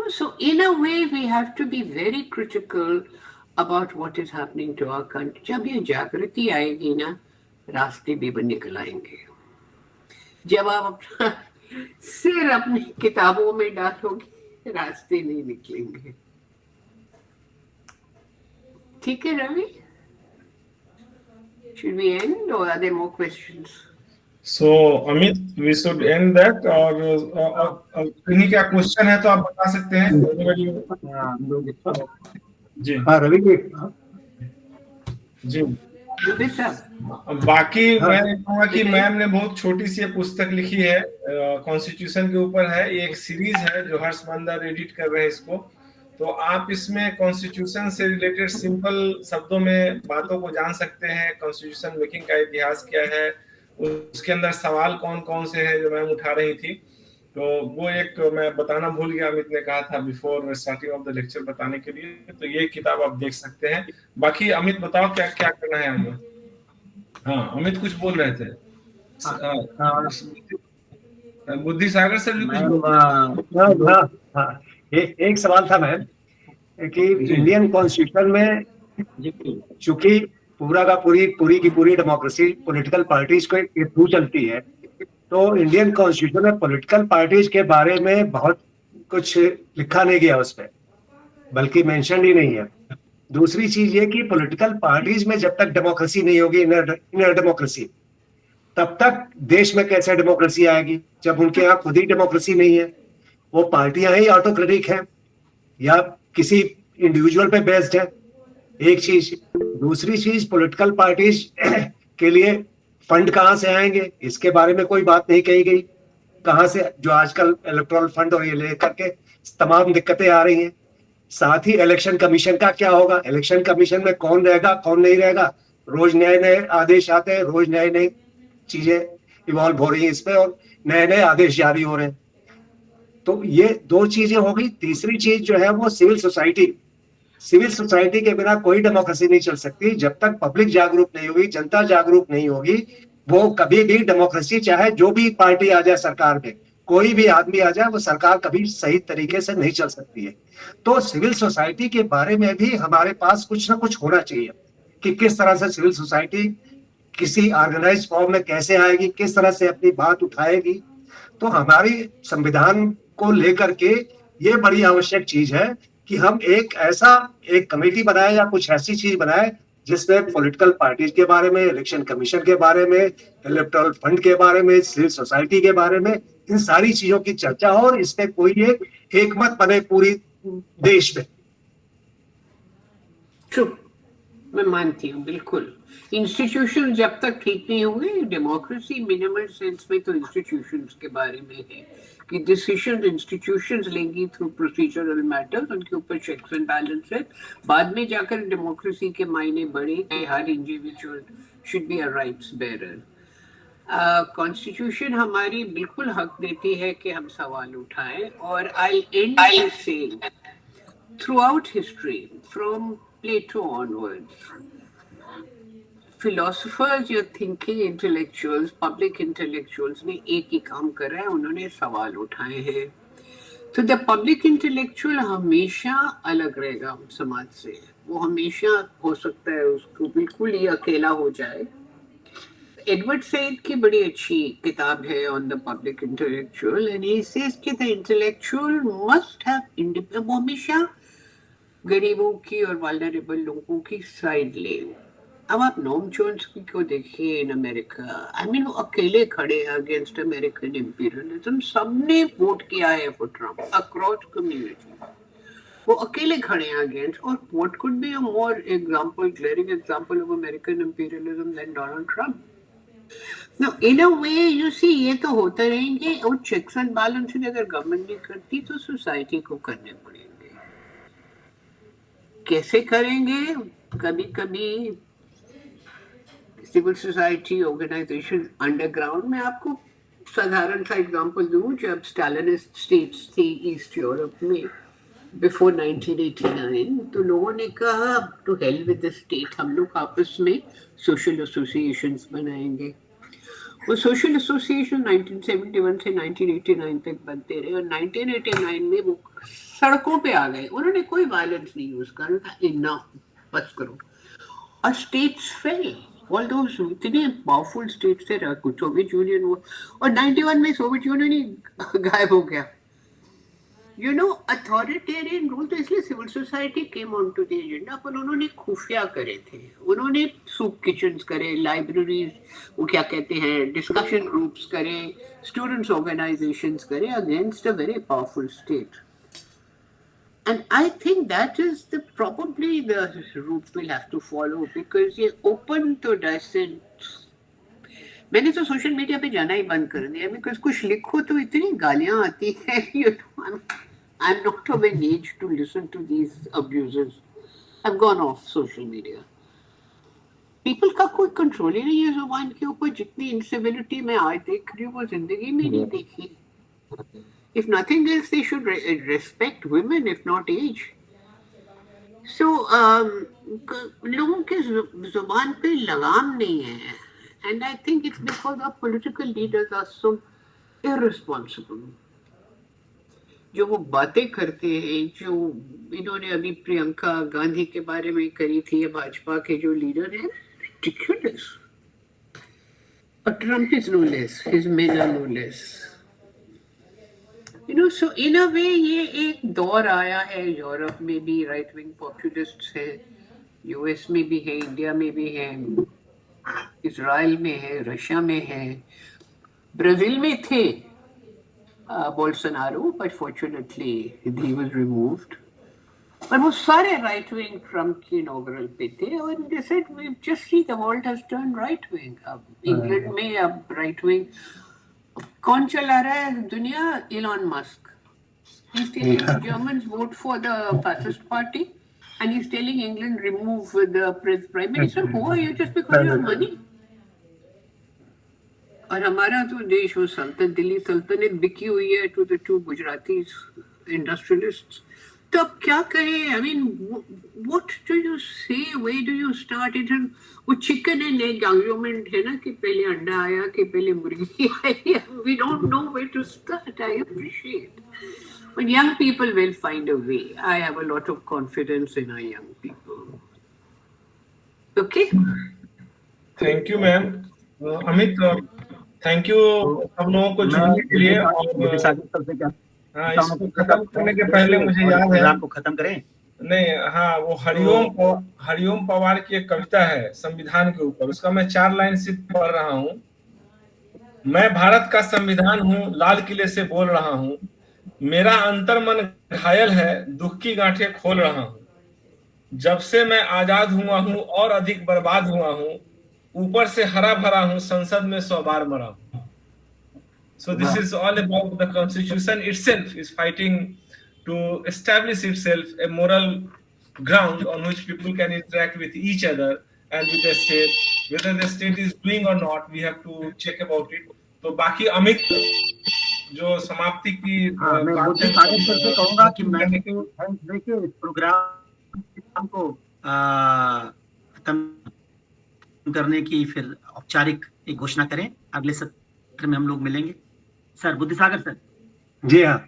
So in a way we have to be very critical about what is happening to our country. जब ये जागृति आएगी ना, रास्ते भी निकल आएंगे. जब आप अपना सिर अपनी किताबों में डालोगे, रास्ते नहीं निकलेंगे. ठीक है Ravi? Should we end or are there more questions? So Amit, we should end that. और किन्हीं क्या क्वेश्चन है तो आप बता सकते हैं. जी हाँ रवि जी. बाकी मैं कहूँगा कि मैम ने बहुत छोटी सी पुस्तक लिखी है, कॉन्स्टिट्यूशन के ऊपर है. ये एक सीरीज है जो हर्ष बंदर एडिट कर रहे हैं इसको. तो आप इसमें कॉन्स्टिट्यूशन से रिलेटेड सिंपल शब्दों में बातों को जान सकते हैं. कॉन्स्टिट्यूशन मेकिंग का इतिहास क्या है, उसके अंदर सवाल कौन कौन से हैं जो मैम उठा रही थी. तो वो एक मैं बताना भूल गया, अमित ने कहा था before starting of the lecture बताने के लिए. तो ये किताब आप देख सकते हैं. बाकी अमित बताओ क्या क्या करना है आगे. हाँ अमित कुछ बोल रहे थे. बुद्धि सागर सर भी कुछ. एक सवाल था मैम कि इंडियन कॉन्स्टिट्यूशन में चूंकि पूरा का पूरी की पूरी डेमोक्रेसी पॉलिटिकल पार्टीज के थ्रू चलती है, तो इंडियन कॉन्स्टिट्यूशन में पॉलिटिकल पार्टीज के बारे में बहुत कुछ लिखा नहीं गया उस पर, बल्कि मेंशन ही नहीं है. दूसरी चीज ये कि पॉलिटिकल पार्टीज में जब तक डेमोक्रेसी नहीं होगी, इनर डेमोक्रेसी, तब तक देश में कैसे डेमोक्रेसी आएगी जब उनके यहाँ खुद ही डेमोक्रेसी नहीं है. वो पार्टियां ही ऑटोक्रेटिक हैं या किसी इंडिविजुअल पे बेस्ड है, एक चीज. दूसरी चीज, पॉलिटिकल पार्टीज के लिए फंड कहाँ से आएंगे इसके बारे में कोई बात नहीं कही गई. कहाँ से जो आजकल इलेक्टोरल फंड और ये लेकर के तमाम दिक्कतें आ रही हैं. साथ ही इलेक्शन कमीशन का क्या होगा, इलेक्शन कमीशन में कौन रहेगा कौन नहीं रहेगा. रोज नए नए आदेश आते हैं, रोज नए नए चीजें इवॉल्व हो रही हैं इस पे और नए नए आदेश जारी हो रहे हैं. तो ये दो चीजें हो गई. तीसरी चीज जो है वो सिविल सोसाइटी. सिविल सोसाइटी के बिना कोई डेमोक्रेसी नहीं चल सकती. जब तक पब्लिक जागरूक नहीं होगी, जनता जागरूक नहीं होगी, वो कभी भी डेमोक्रेसी, चाहे जो भी पार्टी आ जाए सरकार में, कोई भी आदमी आ जाए, वो सरकार कभी सही तरीके से नहीं चल सकती है. तो सिविल सोसाइटी के बारे में भी हमारे पास कुछ ना कुछ होना चाहिए कि किस तरह से सिविल सोसाइटी किसी ऑर्गेनाइज फॉर्म में कैसे आएगी, किस तरह से अपनी बात उठाएगी. तो हमारी संविधान को लेकर के ये बड़ी आवश्यक चीज है कि हम एक कमेटी बनाए या कुछ ऐसी चीज बनाए जिसमें पॉलिटिकल पार्टीज के बारे में, इलेक्शन कमीशन के बारे में, इलेक्टोरल फंड के बारे में, सिविल सोसाइटी के बारे में, इन सारी चीजों की चर्चा हो और इस पे कोई एक मत बने पूरी देश में. मैं मानती हूँ बिल्कुल. इंस्टीट्यूशन जब तक ठीक नहीं होंगे, डेमोक्रेसी मिनिमल सेंस में तो इंस्टीट्यूशंस के बारे में है कि डिसीजन इंस्टीट्यूशंस लेंगी थ्रू प्रोसीजरल मैटर्स, उनके ऊपर चेक्स एंड बैलेंसेस. बाद में जाकर डेमोक्रेसी के मायने बढ़े कि हर individual should be a rights bearer. Constitution हमारी बिल्कुल हक देती है कि हम सवाल उठाएं. और I end by saying throughout history from Plato onwards, philosophers या थिंकिंग इंटेलेक्चुअल्स, पब्लिक इंटेलेक्चुअल्स ने एक ही काम करा है, उन्होंने सवाल उठाए हैं. तो द पब्लिक इंटेलेक्चुअल हमेशा अलग रहेगा समाज से. वो हमेशा हो सकता है उसको बिल्कुल ही अकेला हो जाए. एडवर्ड सैड की बड़ी अच्छी किताब है on the public intellectual and he says कि the intellectual must have independence. वो हमेशा गरीबों की और वल्नरेबल लोगों की साइड ले. अब आप नोम चोम्स्की को देखिए इन अमेरिका, आई मीन वो अकेले खड़े हैं अगेंस्ट अमेरिकन इंपीरियलिज्म, सबने वोट किया है फॉर ट्रम्प अक्रॉस कम्युनिटी, वो अकेले खड़े हैं अगेंस्ट, और what could be a more example, glaring example of American imperialism than Donald Trump. Now, in a way, you see, ये तो होता रहेंगे, और चेक्स एंड बैलेंसेस अगर गवर्नमेंट नहीं करती तो सोसाइटी को करने पड़ेंगे। कैसे करेंगे? कभी कभी सिविल सोसाइटी ऑर्गेनाइजेशन अंडरग्राउंड में, आपको साधारण सा एग्जांपल दूं, जब स्टालिनिस्ट स्टेट्स थी ईस्ट यूरोप में बिफोर 1989, तो लोगों ने कहा to hell with the state, हम लोग आपस में सोशल एसोसिएशंस बनाएंगे। वो सोशल एसोसिएशन 1971 से 1989 तक बनते रहे, और 1989 में वो सड़कों पे आ गए, उन्होंने कोई वायलेंस नहीं यूज करा, था इनफ, बस करो, और स्टेट्स फेल, ऑल दोस इतने पावरफुल स्टेट्स थे, सोवियत यूनियन वो, और 91 में सोवियत यूनियन ही गायब हो गया। यू नो, अथॉरिटेरियन रूल, तो इसलिए civil society came on to the agenda, पर उन्होंने खुफिया करे थे, उन्होंने सूप किचन्स करे, लाइब्रेरीज, वो क्या कहते हैं, डिस्कशन ग्रुप्स करे, स्टूडेंट्स ऑर्गेनाइजेशंस करे against a very powerful state. And I think that is probably the route we'll have to follow, because ये open to dissent, मैंने तो सोशल मीडिया पे जाना ही बंद कर दिया, बिकॉज कुछ लिखो तो इतनी गालियां आती है, I'm not of an age to listen to these abuses. I've gone off social media. People का कोई कंट्रोल ही नहीं है जुबान के ऊपर, जितनी इंसिविलिटी मैं आज देख रही हूँ वो जिंदगी में नहीं देखी। If nothing else, they should respect women, if not age. So, लोगों के जुबान पे लगाम नहीं है, and I think it's because our political leaders are so irresponsible. जो वो बातें करते हैं, जो इन्होंने अभी प्रियंका गांधी के बारे में करी थी, ये भाजपा के जो लीडर हैं, ridiculous. But Trump is no less, his men are no less. You know, so in a way ये एक दौर आया है, यूरोप में भी राइट विंग पॉपुलिस्ट्स है, यूएस में भी है, इंडिया में भी है, इजराइल में है, रशिया में है, ब्राजील में थे Bolsonaro, but fortunately he was removed, पर वो सारे राइट विंग ट्रम्प की इनॉग्रल पे थे, और they said we just see the world has turn right wing. अब इंग्लैंड में अब राइट विंग कौन चला रहा है दुनिया? Elon Musk. He's telling Germans vote for the fascist party, and he's telling England remove the prime minister. Who are you just because you have money? और हमारा तो देश वो सल्तनत, दिल्ली सल्तनत बिकी हुई है to the two Gujarati industrialists. तो अब क्या कहें? I mean, what do you say? Where do you start it? वो chicken and egg argument है ना, कि पहले अंडा आया कि पहले मुर्गी आई. We don't know where to start. I appreciate, but young people will find a way. I have a lot of confidence in our young people. Okay. Thank you, ma'am. Amit, thank you सब लोगों को जुड़ने के लिए। और हाँ, इसको खत्म करने के पहले मुझे याद है, आपको खत्म करें? नहीं, हाँ, वो हरिओम पवार की एक कविता है संविधान के ऊपर, उसका मैं 4 लाइन सिर्फ पढ़ रहा हूँ। मैं भारत का संविधान हूँ, लाल किले से बोल रहा हूँ, मेरा अंतर्मन घायल है, दुख की गांठें खोल रहा हूँ, जब से मैं आजाद हुआ हूँ और अधिक बर्बाद हुआ हूँ, ऊपर से हरा भरा हूँ, संसद में 100 बार मरा हूँ। So this is all about the constitution itself is fighting to establish itself a moral ground on which people can interact with each other and with the state. Whether the state is doing or not, we have to check about it. तो बाकी अमित जो समाप्ति की मैं कहूँगा कि मैं देखिए इस प्रोग्राम को खत्म करने की फिर औपचारिक एक घोषणा करें, अगले सत्र में हम लोग मिलेंगे। Sir, Buddhisagar sir. जी हाँ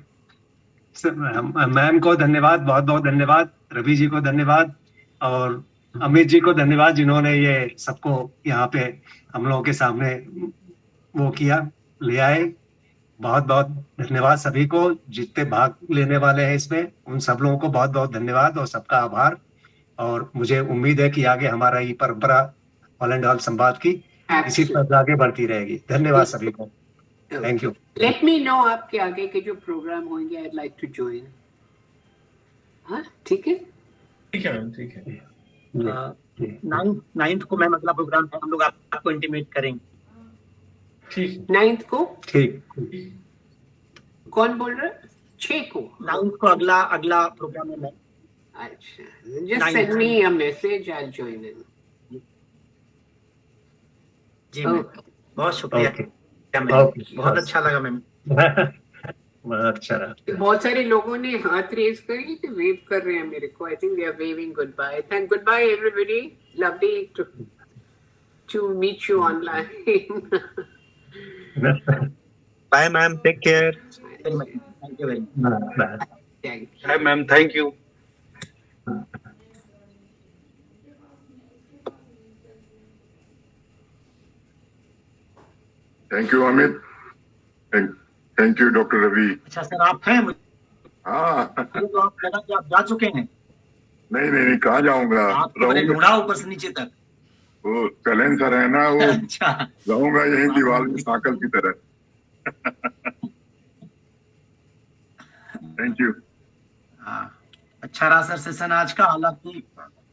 मैम को धन्यवाद, बहुत बहुत धन्यवाद, रवि जी को धन्यवाद, और अमित जी को धन्यवाद, जिन्होंने ये सबको यहाँ पे हम लोगों के सामने वो किया, ले आए। बहुत बहुत धन्यवाद सभी को, जितने भाग लेने वाले हैं इसमें, उन सब लोगों को बहुत बहुत धन्यवाद और सबका आभार। और मुझे उम्मीद है कि आगे हमारा ये परंपरा ऑल एंड ऑल संवाद की इसी तरह आगे बढ़ती रहेगी। धन्यवाद सभी को, thank you. Let me know आपके आगे के जो प्रोग्राम होंगे, आई लाइक टू ज्वाइन। हाँ ठीक है, ठीक है मैम, ठीक है। 9th को मैम अगला प्रोग्राम है, हम लोग आपको इंटीमेट करेंगे। ठीक, 9th को। ठीक, कौन बोल रहा है? 6 को 9th को अगला प्रोग्राम है मैम। अच्छा, just send me a message, I'll join in. जी मैम, बहुत शुक्रिया मैम, बहुत अच्छा लगा मैम। बहुत अच्छा रहा। बहुत सारे लोगों ने हाथ रेज करी कि वेव कर रहे हैं मेरे को। I think they are waving goodbye. Thank goodbye everybody, lovely to meet you online. Bye ma'am, take care. Thank you very much. Bye ma'am, thank you. Thank you Amit, thank you doctor Ravi. अच्छा sir, आप हैं? हाँ, तो आप लगा कि आप जा चुके हैं। नहीं, कहाँ जाऊंगा, आपको मैंने ढूंढा ऊपर से नीचे तक। वो चैलेंजर है ना वो। अच्छा, रहूंगा यही दीवार में साकल की तरह। Thank you. अच्छा रहा सर सेशन आज का, हालांकि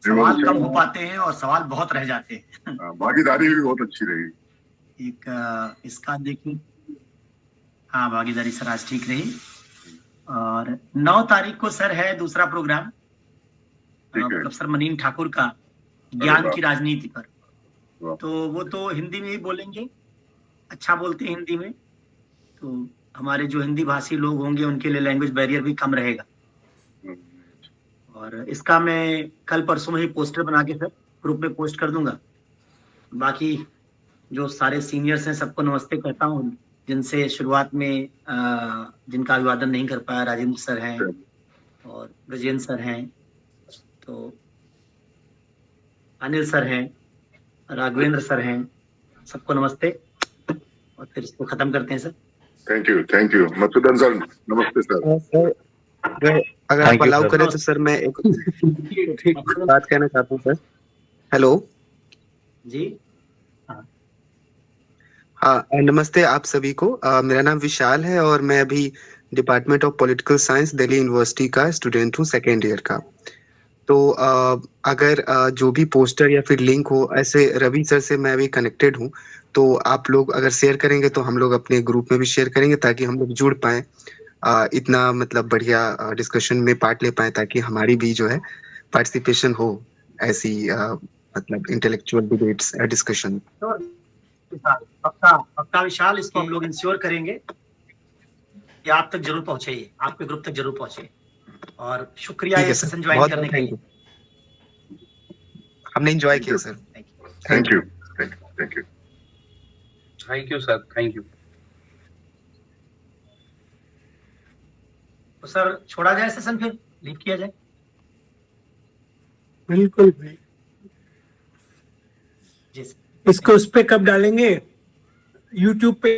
सवाल कम हो पाते हैं और सवाल बहुत रह जाते हैं। भागीदारी भी बहुत अच्छी रही। एक इसका देखिए, हाँ भागीदारी सर आज ठीक रही। और 9 तारीख को सर है दूसरा प्रोग्राम, प्रोफेसर मनीन ठाकुर का ज्ञान की राजनीति पर। तो वो तो हिंदी में ही बोलेंगे, अच्छा बोलते हैं हिंदी में, तो हमारे जो हिंदी भाषी लोग होंगे उनके लिए लैंग्वेज बैरियर भी कम रहेगा। और इसका मैं कल परसों में ही पोस्टर बना के सर ग्रुप में पोस्ट कर दूंगा। बाकी जो सारे सीनियर्स हैं सबको नमस्ते कहता हूँ, जिनसे शुरुआत में जिनका अभिवादन नहीं कर पाया, राजेंद्र सर हैं और ब्रजेंद्र सर हैं, तो अनिल सर हैं, राघवेंद्र सर हैं, सबको नमस्ते। और फिर इसको खत्म करते हैं sir. Thank you Madhusudan sir, नमस्ते सर। अगर आप अलाउ करें तो सर मैं एक बात कहना चाहता हूँ सर। हेलो जी, हाँ नमस्ते आप सभी को। मेरा नाम विशाल है और मैं अभी department of political science Delhi university का स्टूडेंट हूँ, 2nd ईयर का। तो अगर जो भी पोस्टर या फिर लिंक हो, ऐसे रवि सर से मैं अभी कनेक्टेड हूँ, तो आप लोग अगर शेयर करेंगे तो हम लोग अपने ग्रुप में भी शेयर करेंगे ताकि हम लोग जुड़ पाएं, इतना मतलब बढ़िया डिस्कशन में पार्ट ले पाए, ताकि हमारी भी जो है पार्टिसिपेशन हो ऐसी मतलब इंटेलेक्चुअल डिबेट्स डिस्कशन। पक्का विशाल, इसको हम लोग इंश्योर करेंगे कि आप तक जरूर पहुंचे, आपके ग्रुप तक जरूर पहुंचे। और शुक्रिया ये सेशन ज्वाइन करने के लिए। हमने एंजॉय किया sir. Thank you sir, thank you. तो सर छोड़ा जाए सेशन, फिर लीव किया जाए। बिल्कुल भाई। जी इसको उस पे कब डालेंगे? YouTube पे?